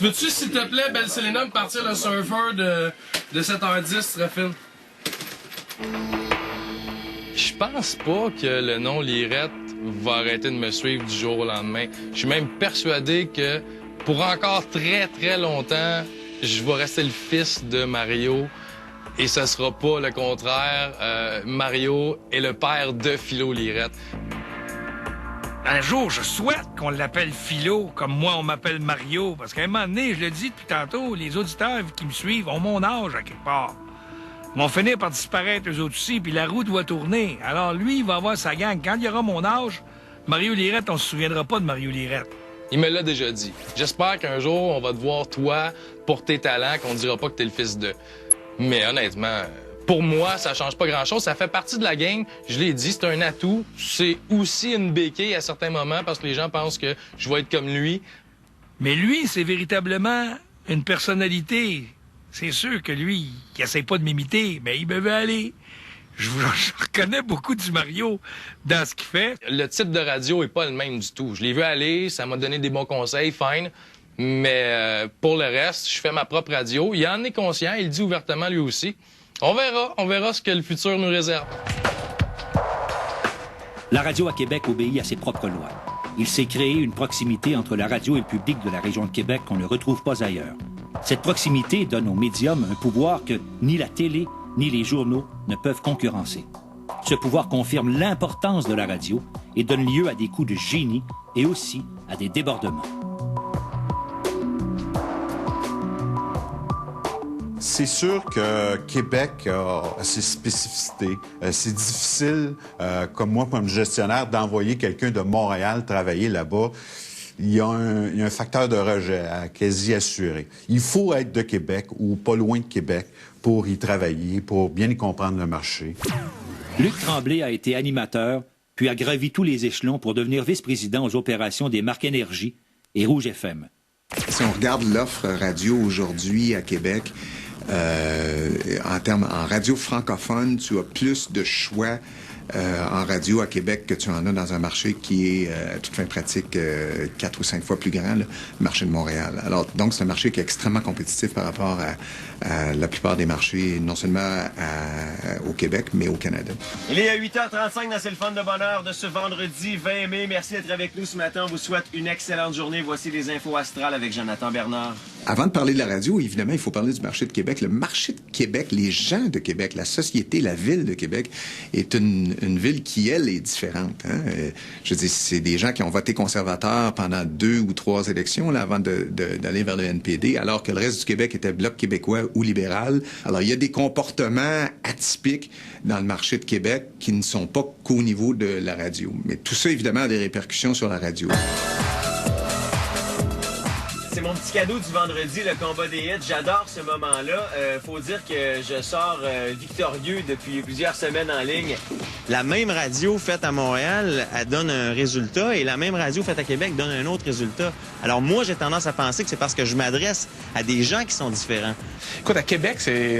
Veux-tu, s'il te plaît, Belle Selena, me partir le serveur de 7h10, très fine? Je pense pas que le nom Lirette va arrêter de me suivre du jour au lendemain. Je suis même persuadé que pour encore très, très longtemps, je vais rester le fils de Mario. Et ce sera pas le contraire. Mario est le père de Philo Lirette. Un jour, je souhaite qu'on l'appelle Philo, comme moi on m'appelle Mario, parce qu'à un moment donné, je le dis depuis tantôt, les auditeurs qui me suivent ont mon âge à quelque part. Ils vont finir par disparaître eux autres aussi, puis la roue doit tourner. Alors lui, il va avoir sa gang. Quand il y aura mon âge, Mario Lirette, on se souviendra pas de Mario Lirette. Il me l'a déjà dit. J'espère qu'un jour, on va te voir, toi, pour tes talents, qu'on dira pas que t'es le fils de... Mais honnêtement, pour moi, ça change pas grand-chose. Ça fait partie de la game. Je l'ai dit, c'est un atout. C'est aussi une béquille à certains moments parce que les gens pensent que je vais être comme lui. Mais lui, c'est véritablement une personnalité. C'est sûr que lui, il essaie pas de m'imiter, mais il me veut aller. Je reconnais beaucoup du Mario dans ce qu'il fait. Le type de radio est pas le même du tout. Je l'ai vu aller, ça m'a donné des bons conseils, fine. Mais pour le reste, je fais ma propre radio. Il en est conscient, il le dit ouvertement lui aussi. On verra ce que le futur nous réserve. La radio à Québec obéit à ses propres lois. Il s'est créé une proximité entre la radio et le public de la région de Québec qu'on ne retrouve pas ailleurs. Cette proximité donne aux médiums un pouvoir que ni la télé ni les journaux ne peuvent concurrencer. Ce pouvoir confirme l'importance de la radio et donne lieu à des coups de génie et aussi à des débordements. C'est sûr que Québec a ses spécificités. C'est difficile, comme moi, comme gestionnaire, d'envoyer quelqu'un de Montréal travailler là-bas. Il y a un facteur de rejet quasi assuré. Il faut être de Québec ou pas loin de Québec pour y travailler, pour bien y comprendre le marché. Luc Tremblay a été animateur, puis a gravi tous les échelons pour devenir vice-président aux opérations des marques Énergie et Rouge FM. Si on regarde l'offre radio aujourd'hui à Québec, en radio francophone, tu as plus de choix en radio à Québec que tu en as dans un marché qui est, à toute fin pratique, 4 ou 5 fois plus grand, le marché de Montréal. Alors, donc, c'est un marché qui est extrêmement compétitif par rapport à la plupart des marchés, non seulement au Québec, mais au Canada. Il est à 8h35 dans C'est le fun de bonheur de ce vendredi 20 mai. Merci d'être avec nous ce matin. On vous souhaite une excellente journée. Voici les infos astrales avec Jonathan Bernard. Avant de parler de la radio, évidemment, il faut parler du marché de Québec. Le marché de Québec, les gens de Québec, la société, la ville de Québec est une ville qui, elle, est différente. Hein? Je veux dire, c'est des gens qui ont voté conservateur pendant 2 ou 3 élections là, avant d'aller vers le NPD, alors que le reste du Québec était Bloc québécois ou libéral. Alors, il y a des comportements atypiques dans le marché de Québec qui ne sont pas qu'au niveau de la radio. Mais tout ça, évidemment, a des répercussions sur la radio. C'est mon petit cadeau du vendredi, le combat des hits. J'adore ce moment-là. Faut dire que je sors victorieux depuis plusieurs semaines en ligne. La même radio faite à Montréal, elle donne un résultat et la même radio faite à Québec donne un autre résultat. Alors moi, j'ai tendance à penser que c'est parce que je m'adresse à des gens qui sont différents. Écoute, à Québec,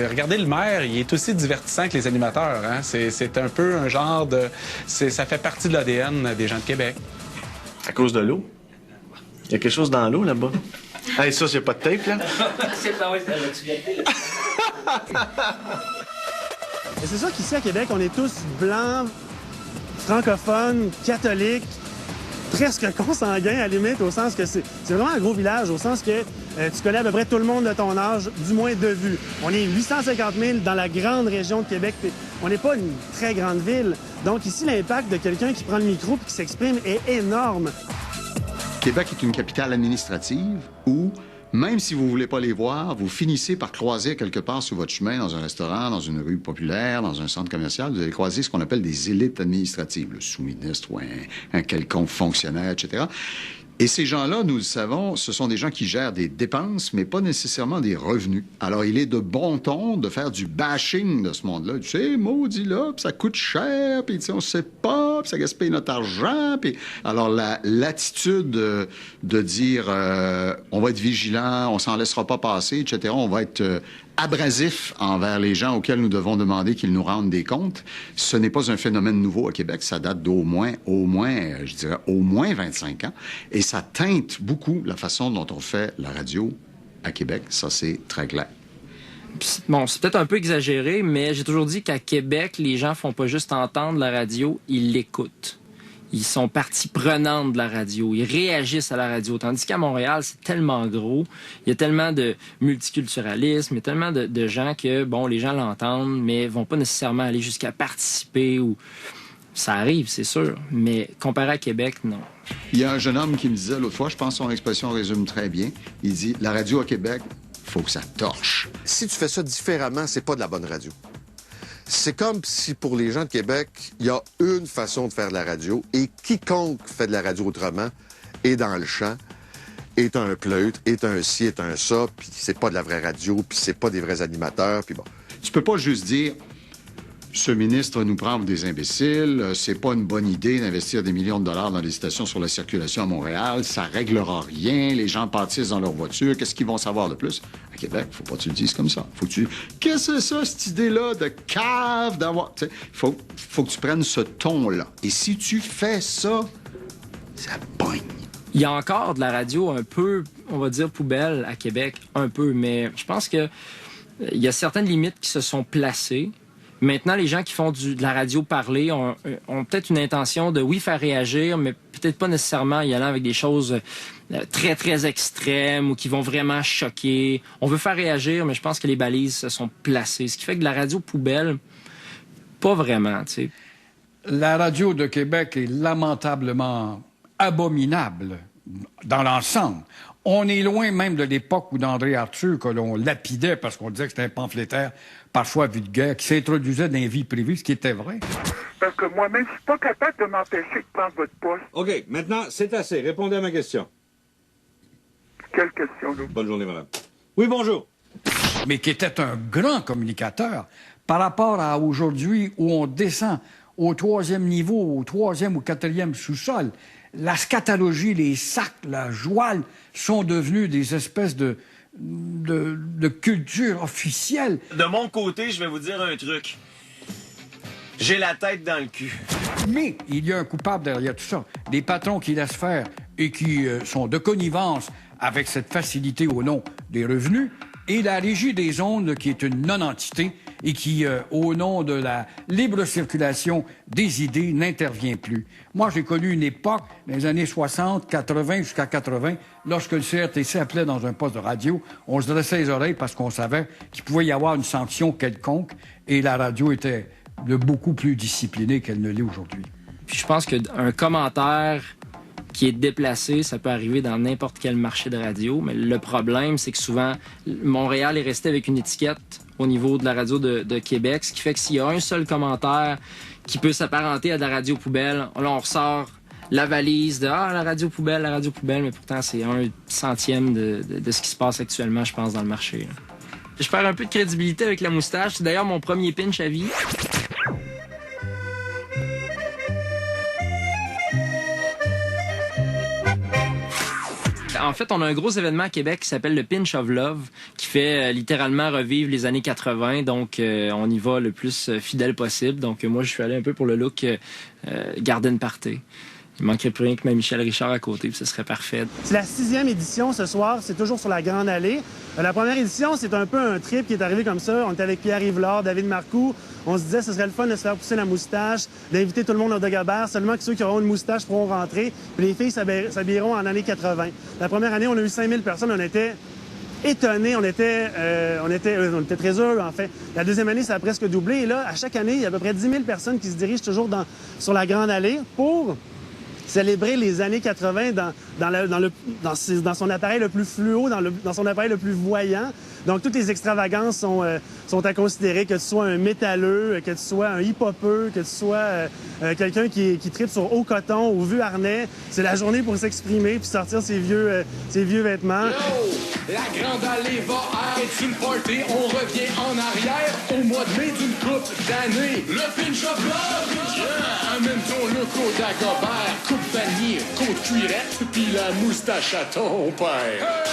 regardez le maire, il est aussi divertissant que les animateurs. Hein? C'est un peu un genre de... Ça fait partie de l'ADN des gens de Québec. À cause de l'eau? Il y a quelque chose dans l'eau, là-bas. Hey, ça, c'est pas de tape, là? C'est pas vrai, tu viens Et c'est sûr qu'ici, à Québec, on est tous blancs, francophones, catholiques, presque consanguins, à la limite, au sens que c'est vraiment un gros village, au sens que tu connais à peu près tout le monde de ton âge, du moins de vue. On est 850 000 dans la grande région de Québec. On n'est pas une très grande ville. Donc ici, l'impact de quelqu'un qui prend le micro et qui s'exprime est énorme. Québec est une capitale administrative où, même si vous ne voulez pas les voir, vous finissez par croiser quelque part sur votre chemin, dans un restaurant, dans une rue populaire, dans un centre commercial, vous allez croiser ce qu'on appelle des élites administratives, le sous-ministre ou un quelconque fonctionnaire, etc. Et ces gens-là, nous le savons, ce sont des gens qui gèrent des dépenses, mais pas nécessairement des revenus. Alors, il est de bon ton de faire du bashing de ce monde-là. Tu sais, maudit là, puis ça coûte cher, puis on sait pas, puis ça gaspille notre argent. Puis... Alors, l'attitude de dire on va être vigilant, on s'en laissera pas passer, etc., on va être abrasif envers les gens auxquels nous devons demander qu'ils nous rendent des comptes, ce n'est pas un phénomène nouveau à Québec. Ça date d'au moins, je dirais, au moins 25 ans. Et ça teinte beaucoup la façon dont on fait la radio à Québec. Ça, c'est très clair. Bon, c'est peut-être un peu exagéré, mais j'ai toujours dit qu'à Québec, les gens font pas juste entendre la radio, ils l'écoutent. Ils sont partie prenante de la radio. Ils réagissent à la radio. Tandis qu'à Montréal, c'est tellement gros. Il y a tellement de multiculturalisme. Il y a tellement de gens que, bon, les gens l'entendent, mais vont pas nécessairement aller jusqu'à participer ou... Ça arrive, c'est sûr. Mais comparé à Québec, non. Il y a un jeune homme qui me disait l'autre fois, je pense que son expression résume très bien. Il dit, la radio à Québec, faut que ça torche. Si tu fais ça différemment, c'est pas de la bonne radio. C'est comme si, pour les gens de Québec, il y a une façon de faire de la radio et quiconque fait de la radio autrement est dans le champ, est un pleutre, est un ci, est un ça, puis c'est pas de la vraie radio, puis c'est pas des vrais animateurs, puis bon. Tu peux pas juste dire, ce ministre nous prend pour des imbéciles, c'est pas une bonne idée d'investir des millions de dollars dans des stations sur la circulation à Montréal, ça réglera rien, les gens partissent dans leur voiture, qu'est-ce qu'ils vont savoir de plus? À Québec, faut pas que tu le dises comme ça. Faut que tu... Qu'est-ce que c'est ça, cette idée-là de cave d'avoir... Faut que tu prennes ce ton-là. Et si tu fais ça, ça pogne. Il y a encore de la radio un peu, on va dire, poubelle à Québec, un peu, mais je pense que il y a certaines limites qui se sont placées. Maintenant, les gens qui font de la radio parlée ont peut-être une intention de, oui, faire réagir, mais peut-être pas nécessairement y allant avec des choses très, très extrêmes ou qui vont vraiment choquer. On veut faire réagir, mais je pense que les balises se sont placées. Ce qui fait que de la radio poubelle, pas vraiment, tu sais. La radio de Québec est lamentablement abominable dans l'ensemble. On est loin même de l'époque où d'André Arthur, que l'on lapidait parce qu'on disait que c'était un pamphlétaire parfois vulgaire, qui s'introduisait dans les vies privées, ce qui était vrai. Parce que moi-même, je suis pas capable de m'empêcher de prendre votre poste. OK, maintenant, c'est assez. Répondez à ma question. Quelle question, là? Bonne journée, madame. Oui, bonjour. Mais qui était un grand communicateur par rapport à aujourd'hui où on descend au 3e niveau, au 3e ou 4e sous-sol. La scatologie, les sacs, la jouale sont devenus des espèces de culture officielle. De mon côté, je vais vous dire un truc. J'ai la tête dans le cul. Mais il y a un coupable derrière tout ça. Des patrons qui laissent faire et qui sont de connivence avec cette facilité au nom des revenus, et la Régie des ondes qui est une non-entité et qui, au nom de la libre circulation des idées, n'intervient plus. Moi, j'ai connu une époque, dans les années 60, 80, jusqu'à 80, lorsque le CRTC appelait dans un poste de radio, on se dressait les oreilles parce qu'on savait qu'il pouvait y avoir une sanction quelconque, et la radio était de beaucoup plus disciplinée qu'elle ne l'est aujourd'hui. Puis je pense qu'un commentaire qui est déplacé, ça peut arriver dans n'importe quel marché de radio, mais le problème, c'est que souvent, Montréal est resté avec une étiquette au niveau de la radio de Québec, ce qui fait que s'il y a un seul commentaire qui peut s'apparenter à de la radio poubelle, là, on ressort la valise de la radio poubelle, mais pourtant c'est 1/100 de ce qui se passe actuellement, je pense, dans le marché. Là. Je perds un peu de crédibilité avec la moustache. C'est d'ailleurs mon premier pinch à vie. En fait, on a un gros événement à Québec qui s'appelle le Pinch of Love, qui fait littéralement revivre les années 80. Donc, on y va le plus fidèle possible. Donc, moi, je suis allé un peu pour le look Garden Party. Il manquerait plus rien que ma Michel Richard à côté, puis ce serait parfait. C'est la 6e édition ce soir, c'est toujours sur la Grande Allée. La première édition, c'est un peu un trip qui est arrivé comme ça. On était avec Pierre Yvelard, David Marcoux. On se disait ce serait le fun de se faire pousser la moustache, d'inviter tout le monde au Dagobert, seulement que ceux qui auront une moustache pourront rentrer. Puis les filles s'habilleront en années 80. La première année, on a eu 5000 personnes, on était étonnés, on était très heureux, en fait. La deuxième année, ça a presque doublé. Et là, à chaque année, il y a à peu près 10 000 personnes qui se dirigent toujours sur la Grande Allée pour célébrer les années 80 dans son appareil le plus fluo, dans son appareil le plus voyant. Donc, toutes les extravagances sont à considérer, que tu sois un métalleux, que tu sois un hip-hopeux, que tu sois quelqu'un qui tripe sur haut coton ou vieux harnais. C'est la journée pour s'exprimer puis sortir ses vieux vêtements. Yo, la Grande Allée va être une party. On revient en arrière au mois de mai d'une couple d'années. Le Pinch of Love! Amène ton look au Dagobert. Coupe vanille, côte cuirette, puis la moustache à ton père.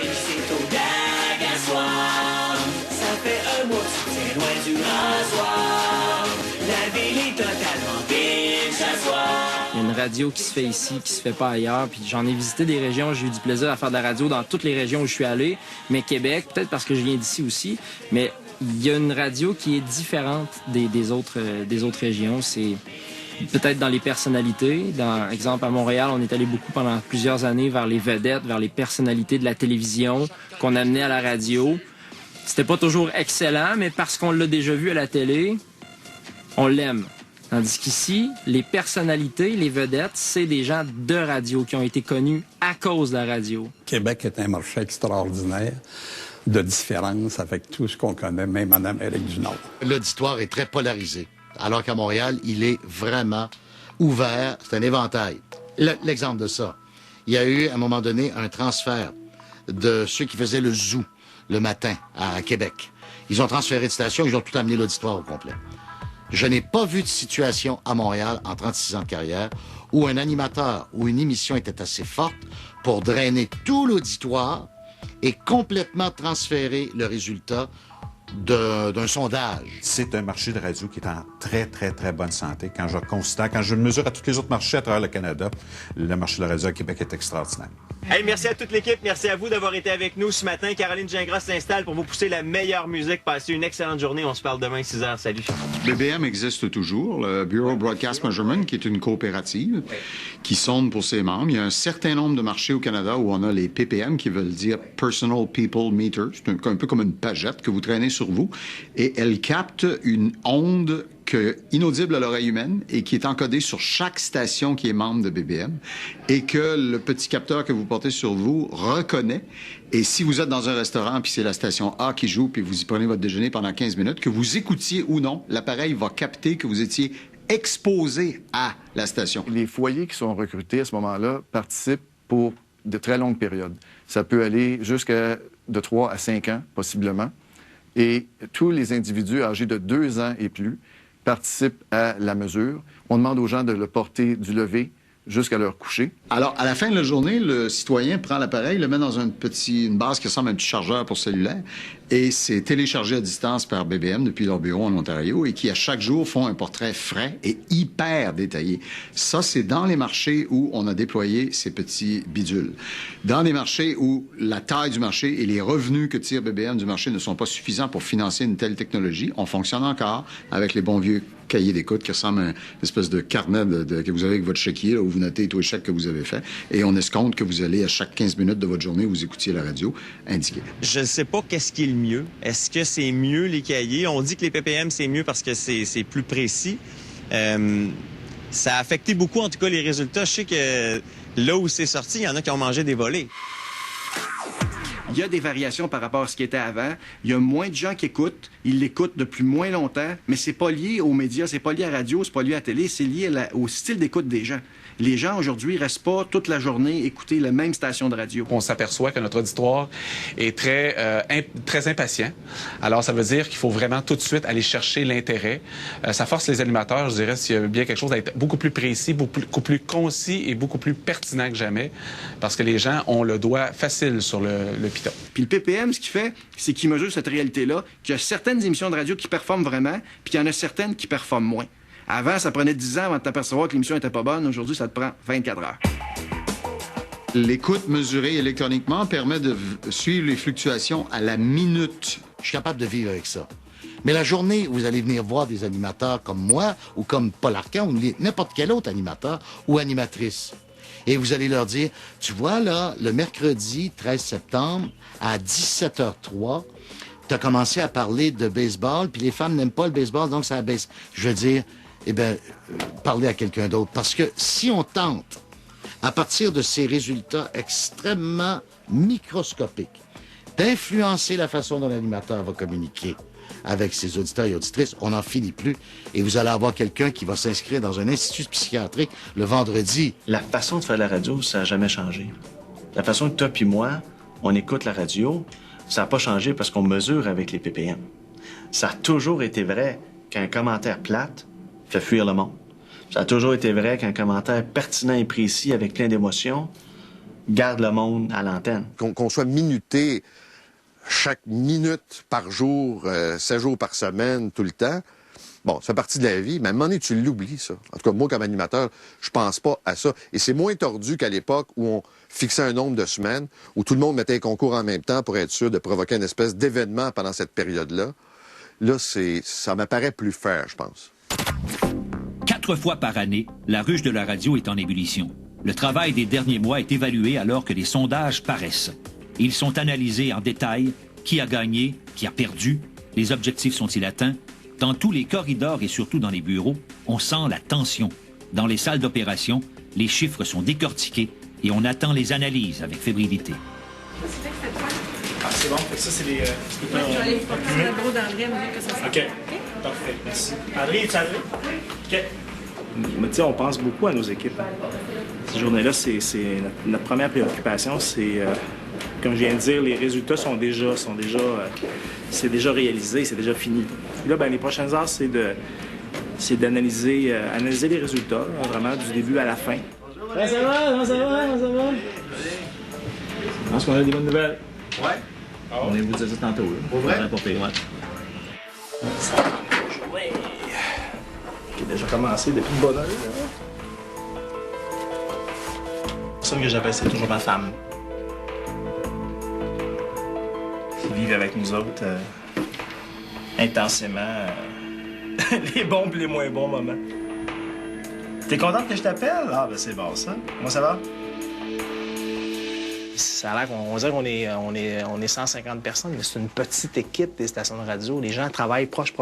C'est au Dag à soir. Ça fait un mois que c'est loin du rasoir. La ville est totalement pinch à soir. Il y a une radio qui se fait ici, qui se fait pas ailleurs. Puis j'en ai visité des régions, j'ai eu du plaisir à faire de la radio dans toutes les régions où je suis allé. Mais Québec, peut-être parce que je viens d'ici aussi, mais il y a une radio qui est différente des autres régions. C'est peut-être dans les personnalités. Dans exemple, à Montréal, on est allé beaucoup pendant plusieurs années vers les vedettes, vers les personnalités de la télévision qu'on amenait à la radio. C'était pas toujours excellent, mais parce qu'on l'a déjà vu à la télé, on l'aime. Tandis qu'ici, les personnalités, les vedettes, c'est des gens de radio qui ont été connus à cause de la radio. Québec est un marché extraordinaire de différence avec tout ce qu'on connaît, même en Amérique du Nord. L'auditoire est très polarisé, alors qu'à Montréal, il est vraiment ouvert. C'est un éventail. L'exemple de ça, il y a eu, à un moment donné, un transfert de ceux qui faisaient le zoo le matin à Québec. Ils ont transféré de station, ils ont tout amené l'auditoire au complet. Je n'ai pas vu de situation à Montréal, en 36 ans de carrière, où un animateur ou une émission était assez forte pour drainer tout l'auditoire et complètement transférer le résultat d'un sondage. C'est un marché de radio qui est en très, très, très bonne santé. Quand je le mesure à tous les autres marchés à travers le Canada, le marché de la radio à Québec est extraordinaire. Hey, merci à toute l'équipe. Merci à vous d'avoir été avec nous ce matin. Caroline Gingras s'installe pour vous pousser la meilleure musique. Passez une excellente journée. On se parle demain 6h. Salut. BBM existe toujours, le Bureau Broadcast Measurement, qui est une coopérative qui sonde pour ses membres. Il y a un certain nombre de marchés au Canada où on a les PPM, qui veulent dire Personal People Meter. C'est un peu comme une pagette que vous traînez sur vous. Et elle capte une onde inaudible à l'oreille humaine et qui est encodée sur chaque station qui est membre de BBM et que le petit capteur que vous portez sur vous reconnaît. Et si vous êtes dans un restaurant puis c'est la station A qui joue puis vous y prenez votre déjeuner pendant 15 minutes, que vous écoutiez ou non, l'appareil va capter que vous étiez exposé à la station. Les foyers qui sont recrutés à ce moment-là participent pour de très longues périodes. Ça peut aller jusqu'à de 3 à 5 ans, possiblement. Et tous les individus âgés de 2 ans et plus participent à la mesure. On demande aux gens de le porter du lever jusqu'à leur coucher. Alors, à la fin de la journée, le citoyen prend l'appareil, le met dans une base qui ressemble à un petit chargeur pour cellulaire, et c'est téléchargé à distance par BBM depuis leur bureau en Ontario, et qui, à chaque jour, font un portrait frais et hyper détaillé. Ça, c'est dans les marchés où on a déployé ces petits bidules. Dans les marchés où la taille du marché et les revenus que tire BBM du marché ne sont pas suffisants pour financer une telle technologie, on fonctionne encore avec les bons vieux cahiers d'écoute qui ressemble à une espèce de carnet que vous avez avec votre chéquier, là, où vous notez tous les chèques que vous avez faits, et on escompte que vous allez, à chaque 15 minutes de votre journée où vous écoutiez la radio, indiquer. Je ne sais pas qu'est-ce qui est le mieux. Est-ce que c'est mieux les cahiers? On dit que les PPM, c'est mieux parce que c'est plus précis. Ça a affecté beaucoup, en tout cas, les résultats. Je sais que là où c'est sorti, il y en a qui ont mangé des volets. il y a des variations par rapport à ce qui était avant. Il y a moins de gens qui écoutent. Ils l'écoutent depuis moins longtemps. Mais c'est pas lié aux médias, c'est pas lié à la radio, c'est pas lié à la télé, c'est lié au style d'écoute des gens. Les gens, aujourd'hui, restent pas toute la journée écouter la même station de radio. On s'aperçoit que notre auditoire est très impatient. Alors, ça veut dire qu'il faut vraiment tout de suite aller chercher l'intérêt. Ça force les animateurs, je dirais, s'il y a bien quelque chose, à être beaucoup plus précis, beaucoup plus concis et beaucoup plus pertinent que jamais, parce que les gens ont le doigt facile sur le piton. Puis le PPM, ce qu'il fait, c'est qu'il mesure cette réalité-là, qu'il y a certaines émissions de radio qui performent vraiment, puis qu'il y en a certaines qui performent moins. Avant, ça prenait 10 ans avant de t'apercevoir que l'émission était pas bonne. Aujourd'hui, ça te prend 24 heures. L'écoute mesurée électroniquement permet de suivre les fluctuations à la minute. Je suis capable de vivre avec ça. Mais la journée où vous allez venir voir des animateurs comme moi, ou comme Paul Arcand, ou n'importe quel autre animateur ou animatrice, et vous allez leur dire, tu vois là, le mercredi 13 septembre, à 17h03, tu as commencé à parler de baseball, puis les femmes n'aiment pas le baseball, donc ça baisse. Je veux dire, parler à quelqu'un d'autre. Parce que si on tente, à partir de ces résultats extrêmement microscopiques, d'influencer la façon dont l'animateur va communiquer avec ses auditeurs et auditrices, on n'en finit plus. Et vous allez avoir quelqu'un qui va s'inscrire dans un institut psychiatrique le vendredi. La façon de faire la radio, ça n'a jamais changé. La façon que toi puis moi, on écoute la radio, ça n'a pas changé parce qu'on mesure avec les ppm. Ça a toujours été vrai qu'un commentaire plate fait fuir le monde. Ça a toujours été vrai qu'un commentaire pertinent et précis avec plein d'émotions garde le monde à l'antenne. Qu'on soit minuté chaque minute par jour, 7 jours par semaine, tout le temps, bon, ça fait partie de la vie, mais à un moment donné, tu l'oublies, ça. En tout cas, moi, comme animateur, je pense pas à ça. Et c'est moins tordu qu'à l'époque où on fixait un nombre de semaines, où tout le monde mettait un concours en même temps pour être sûr de provoquer une espèce d'événement pendant cette période-là. Là, ça m'apparaît plus fair, je pense. 4 fois par année, la ruche de la radio est en ébullition. Le travail des derniers mois est évalué alors que les sondages paraissent. Ils sont analysés en détail. Qui a gagné? Qui a perdu? Les objectifs sont-ils atteints? Dans tous les corridors et surtout dans les bureaux, on sent la tension. Dans les salles d'opération, les chiffres sont décortiqués et on attend les analyses avec fébrilité. Ah, c'est bon. Ça, c'est les... je vais aller porter le bureau d'André, que ça OK. Parfait. Merci. André, es-tu arrivé? OK. Mais tu sais, on pense beaucoup à nos équipes. Cette journée-là, c'est notre première préoccupation. C'est, comme je viens de dire, les résultats c'est déjà réalisé, c'est déjà fini. Puis là, les prochaines heures, c'est d'analyser les résultats, vraiment du début à la fin. Ça va? Je pense qu'on a des bonnes nouvelles. Ouais. On est vous dire ça tantôt. Pour vrai? Qui a déjà commencé depuis une bonne heure. La personne que j'appelle, c'est toujours ma femme. Qui vivent avec nous autres intensément les bons et les moins bons moments. T'es contente que je t'appelle? Ah, ben c'est bon, ça. Comment ça va? Ça a l'air qu'on dirait qu'on est 150 personnes, mais c'est une petite équipe des stations de radio. Les gens travaillent proche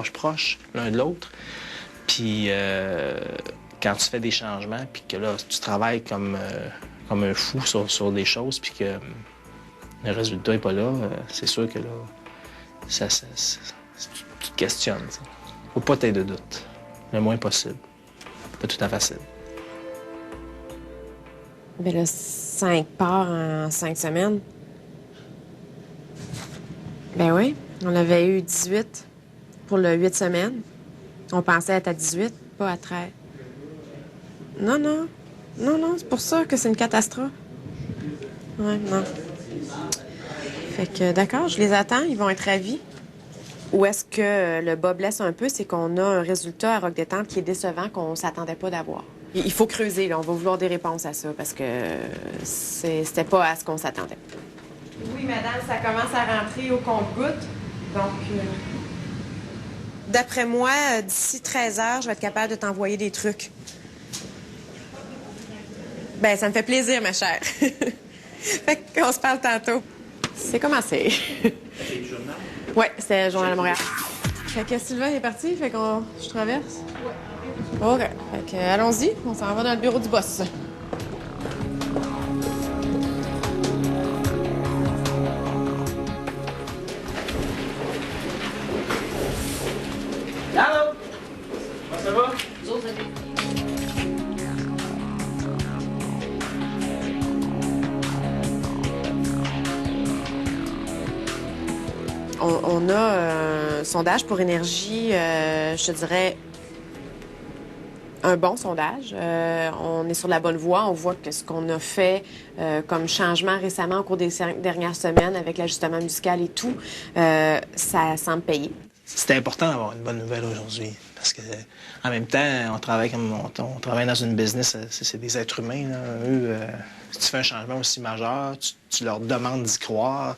l'un de l'autre. Puis quand tu fais des changements, puis que là, tu travailles comme un fou sur des choses, puis que le résultat n'est pas là, c'est sûr que là, tu te questionnes. T'sais. Faut pas t'aider de doute. Le moins possible. Pas tout à fait facile. Ben là, 5 parts en 5 semaines. Ben oui, on avait eu 18 pour le 8 semaines. On pensait être à 18, pas à 13. Non, c'est pour ça que c'est une catastrophe. Ouais, non. Fait que, d'accord, je les attends, ils vont être ravis. Ou est-ce que le bas blesse un peu, c'est qu'on a un résultat à Rock Détente qui est décevant, qu'on s'attendait pas d'avoir. Il faut creuser, là. On va vouloir des réponses à ça, parce que c'était pas à ce qu'on s'attendait. Oui, madame, ça commence à rentrer au compte-gouttes. Donc, d'après moi, d'ici 13 heures, je vais être capable de t'envoyer des trucs. Ben, ça me fait plaisir, ma chère. Fait qu'on se parle tantôt. C'est commencé. C'est le journal? Oui, c'est le Journal de Montréal. Fait que Sylvain est parti, fait qu'on... Je traverse? OK. Fait que, allons-y, on s'en va dans le bureau du boss. On a un sondage pour énergie, je te dirais, un bon sondage. On est sur la bonne voie. On voit que ce qu'on a fait comme changement récemment au cours des dernières semaines avec l'ajustement musical et tout, ça semble payer. C'était important d'avoir une bonne nouvelle aujourd'hui. Parce que en même temps, on travaille dans une business, c'est des êtres humains. Là. Eux, si tu fais un changement aussi majeur, tu leur demandes d'y croire,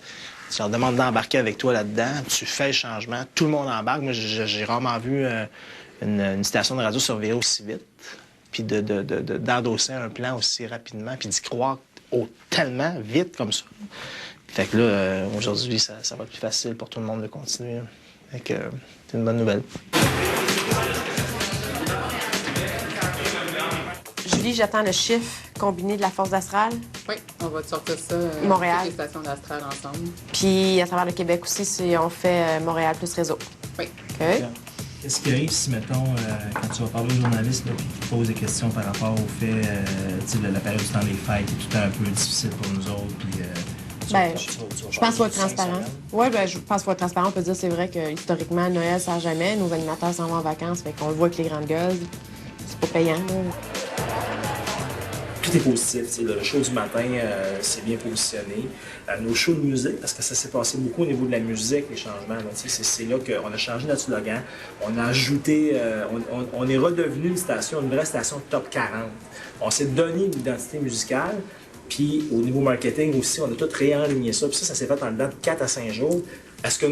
tu leur demandes d'embarquer avec toi là-dedans, tu fais le changement, tout le monde embarque. Moi, j'ai rarement vu une station de radio se revirer aussi vite, puis d'endosser un plan aussi rapidement, puis d'y croire tellement vite comme ça. Fait que là, aujourd'hui, ça va être plus facile pour tout le monde de continuer. Fait que c'est une bonne nouvelle. Julie, j'attends le chiffre combiné de la force d'Astral. Oui, on va te sortir ça, Montréal. toutes les stations d'Astral ensemble. Puis à travers le Québec aussi, on fait Montréal plus réseau. Oui. OK. Qu'est-ce qui arrive si, mettons, quand tu vas parler aux journalistes qui te posent des questions par rapport au fait, la période du temps des fêtes est tout le temps un peu difficile pour nous autres, puis... je pense qu'il faut être transparent. Oui, je pense qu'il faut être transparent. On peut dire c'est vrai que historiquement, Noël, ça sert jamais. Nos animateurs s'en vont en vacances, fait qu'on le voit avec les grandes gueules. C'est pas payant. Là. Tout est positif. Le show du matin s'est bien positionné. Nos shows de musique, parce que ça s'est passé beaucoup au niveau de la musique, les changements. C'est là qu'on a changé notre slogan. On a ajouté... on est redevenu une vraie station top 40. On s'est donné une identité musicale. Puis au niveau marketing aussi, on a tout réaligné ça. Puis ça s'est fait en dedans de 4 à 5 jours. Est-ce que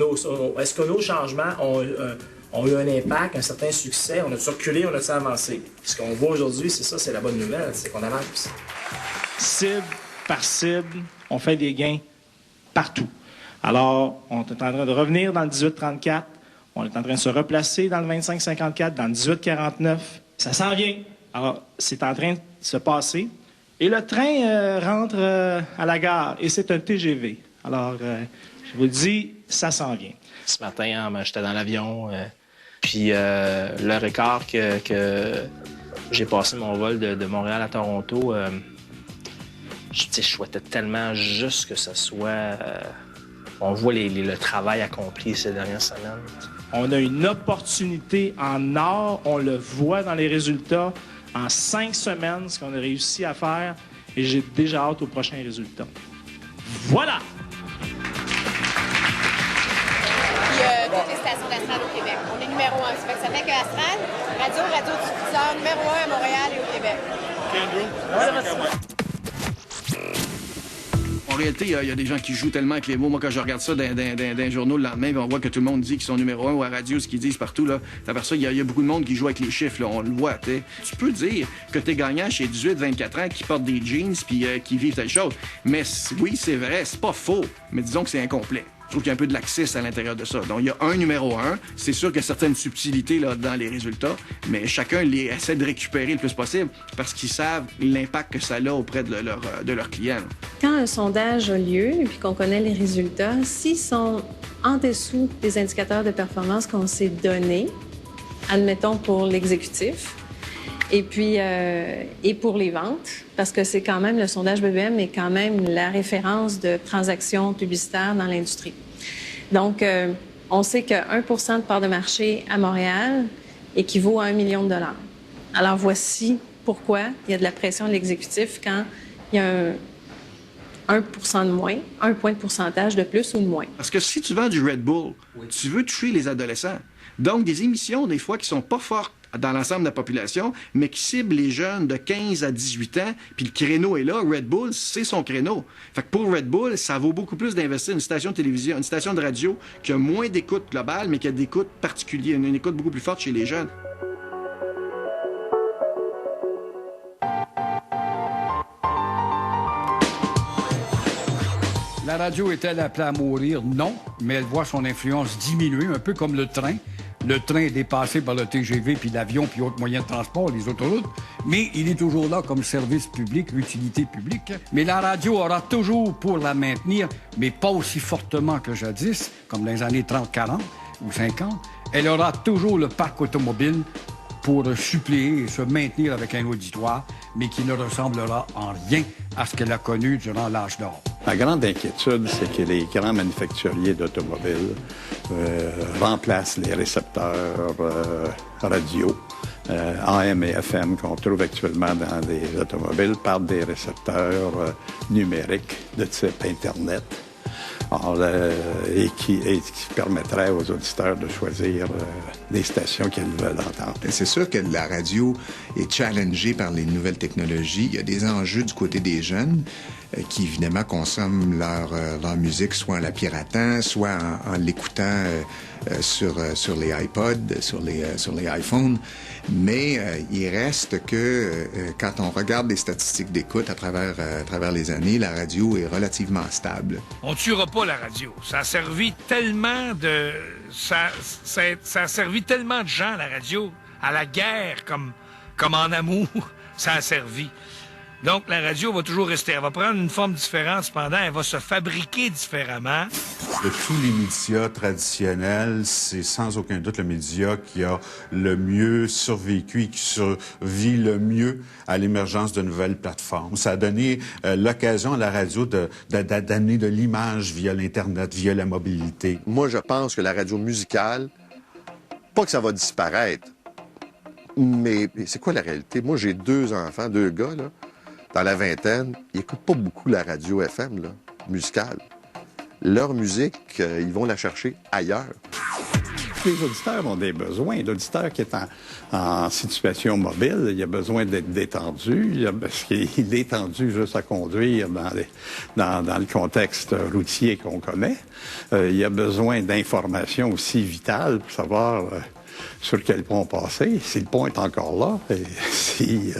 nos changements ont eu un impact, un certain succès? On a-tu reculé, on a-tu avancé? Ce qu'on voit aujourd'hui, c'est ça, c'est la bonne nouvelle, c'est qu'on avance. Cible par cible, on fait des gains partout. Alors, on est en train de revenir dans le 18-34, on est en train de se replacer dans le 25-54, dans le 18-49. Ça s'en vient. Alors, c'est en train de se passer. Et le train rentre à la gare et c'est un TGV. Alors, je vous le dis, ça s'en vient. Ce matin, j'étais dans l'avion, puis l'heure et quart que j'ai passé mon vol de Montréal à Toronto, je souhaitais tellement juste que ça soit... on voit le travail accompli ces dernières semaines. On a une opportunité en or, on le voit dans les résultats. En 5 semaines, ce qu'on a réussi à faire, et j'ai déjà hâte aux prochains résultats. Voilà! Puis toutes les stations d'Astral au Québec. On est numéro 1. Ça fait que Astral, radio-diffuseur numéro 1 à Montréal et au Québec. En réalité, il y a des gens qui jouent tellement avec les mots. Moi, quand je regarde ça dans un journal le lendemain, on voit que tout le monde dit qu'ils sont numéro 1 ou à radio, ce qu'ils disent partout. T'aperçois, il y a beaucoup de monde qui joue avec les chiffres. Là, on le voit. T'sais. Tu peux dire que t'es gagnant chez 18-24 ans qui portent des jeans puis qui vivent telle chose. Mais oui, c'est vrai, c'est pas faux. Mais disons que c'est incomplet. Je trouve qu'il y a un peu de laxisme à l'intérieur de ça. Donc, il y a un numéro 1. C'est sûr qu'il y a certaines subtilités là, dans les résultats, mais chacun essaie de récupérer le plus possible parce qu'ils savent l'impact que ça a auprès de leurs clients. Quand un sondage a lieu et puis qu'on connaît les résultats, s'ils sont en dessous des indicateurs de performance qu'on s'est donnés, admettons pour l'exécutif, et puis et pour les ventes, parce que c'est quand même, le sondage BBM est quand même la référence de transactions publicitaires dans l'industrie. Donc, on sait que 1 % de part de marché à Montréal équivaut à 1 million de dollars. Alors, voici pourquoi il y a de la pression de l'exécutif quand il y a 1 % de moins, 1 point de pourcentage de plus ou de moins. Parce que si tu vends du Red Bull, tu veux toucher les adolescents. Donc, des émissions, des fois, qui sont pas fortes dans l'ensemble de la population, mais qui ciblent les jeunes de 15 à 18 ans, puis le créneau est là. Red Bull, c'est son créneau. Fait que pour Red Bull, ça vaut beaucoup plus d'investir une station de télévision, une station de radio qui a moins d'écoute globale, mais qui a des écoutes particulières, une écoute beaucoup plus forte chez les jeunes. La radio est-elle appelée à mourir? Non, mais elle voit son influence diminuer, un peu comme le train. Le train est dépassé par le TGV, puis l'avion, puis autres moyens de transport, les autoroutes, mais il est toujours là comme service public, utilité publique. Mais la radio aura toujours pour la maintenir, mais pas aussi fortement que jadis, comme dans les années 30-40 ou 50. Elle aura toujours le parc automobile pour suppléer et se maintenir avec un auditoire, mais qui ne ressemblera en rien à ce qu'elle a connu durant l'âge d'or. La grande inquiétude, c'est que les grands manufacturiers d'automobiles remplacent les récepteurs radio AM et FM qu'on trouve actuellement dans les automobiles par des récepteurs numériques de type Internet. Et qui permettrait aux auditeurs de choisir des stations qu'ils veulent entendre. C'est sûr que la radio est challengée par les nouvelles technologies. Il y a des enjeux du côté des jeunes qui, évidemment, consomment leur musique soit en la piratant, soit en l'écoutant sur les iPods, sur les iPhones. Mais il reste que quand on regarde les statistiques d'écoute à travers les années, la radio est relativement stable. On tuera pas la radio. Ça a servi tellement de... Ça a servi tellement de gens, la radio, à la guerre comme en amour. Ça a servi. Donc, la radio va toujours rester. Elle va prendre une forme différente, cependant, elle va se fabriquer différemment. De tous les médias traditionnels, c'est sans aucun doute le média qui a le mieux survécu et qui survit le mieux à l'émergence de nouvelles plateformes. Ça a donné l'occasion à la radio d'amener de l'image via l'Internet, via la mobilité. Moi, je pense que la radio musicale, pas que ça va disparaître, mais c'est quoi la réalité? Moi, j'ai 2 enfants, 2 gars, là, dans la vingtaine, ils n'écoutent pas beaucoup la radio FM, là, musicale. Leur musique, ils vont la chercher ailleurs. Les auditeurs ont des besoins. L'auditeur qui est en situation mobile, il a besoin d'être détendu, parce qu'il est tendu juste à conduire dans le contexte routier qu'on connaît. Il a besoin d'informations aussi vitales pour savoir sur quel pont passer, si le pont est encore là, et si...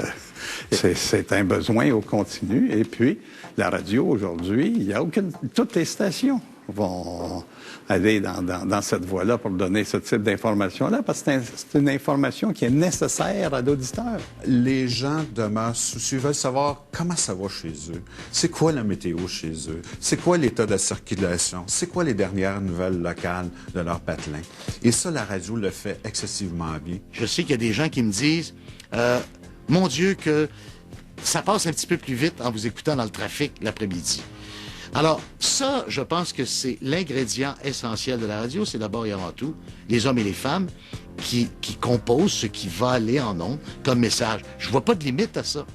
C'est un besoin au continu. Et puis, la radio, aujourd'hui, il y a toutes les stations vont aller dans cette voie-là pour donner ce type d'information-là, parce que c'est une information qui est nécessaire à l'auditeur. Les gens demeurent soucieux, veulent savoir comment ça va chez eux. C'est quoi la météo chez eux? C'est quoi l'état de la circulation? C'est quoi les dernières nouvelles locales de leur patelin? Et ça, la radio le fait excessivement bien. Je sais qu'il y a des gens qui me disent... Mon Dieu, que ça passe un petit peu plus vite en vous écoutant dans le trafic l'après-midi. Alors, ça, je pense que c'est l'ingrédient essentiel de la radio. C'est d'abord et avant tout les hommes et les femmes qui composent ce qui va aller en ondes comme message. Je vois pas de limite à ça.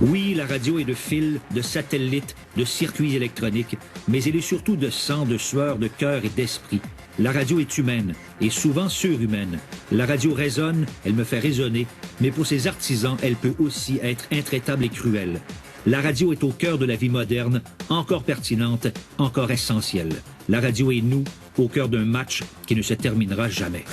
Oui, la radio est de fils, de satellites, de circuits électroniques, mais elle est surtout de sang, de sueur, de cœur et d'esprit. La radio est humaine, et souvent surhumaine. La radio résonne, elle me fait résonner, mais pour ses artisans, elle peut aussi être intraitable et cruelle. La radio est au cœur de la vie moderne, encore pertinente, encore essentielle. La radio est nous, au cœur d'un match qui ne se terminera jamais.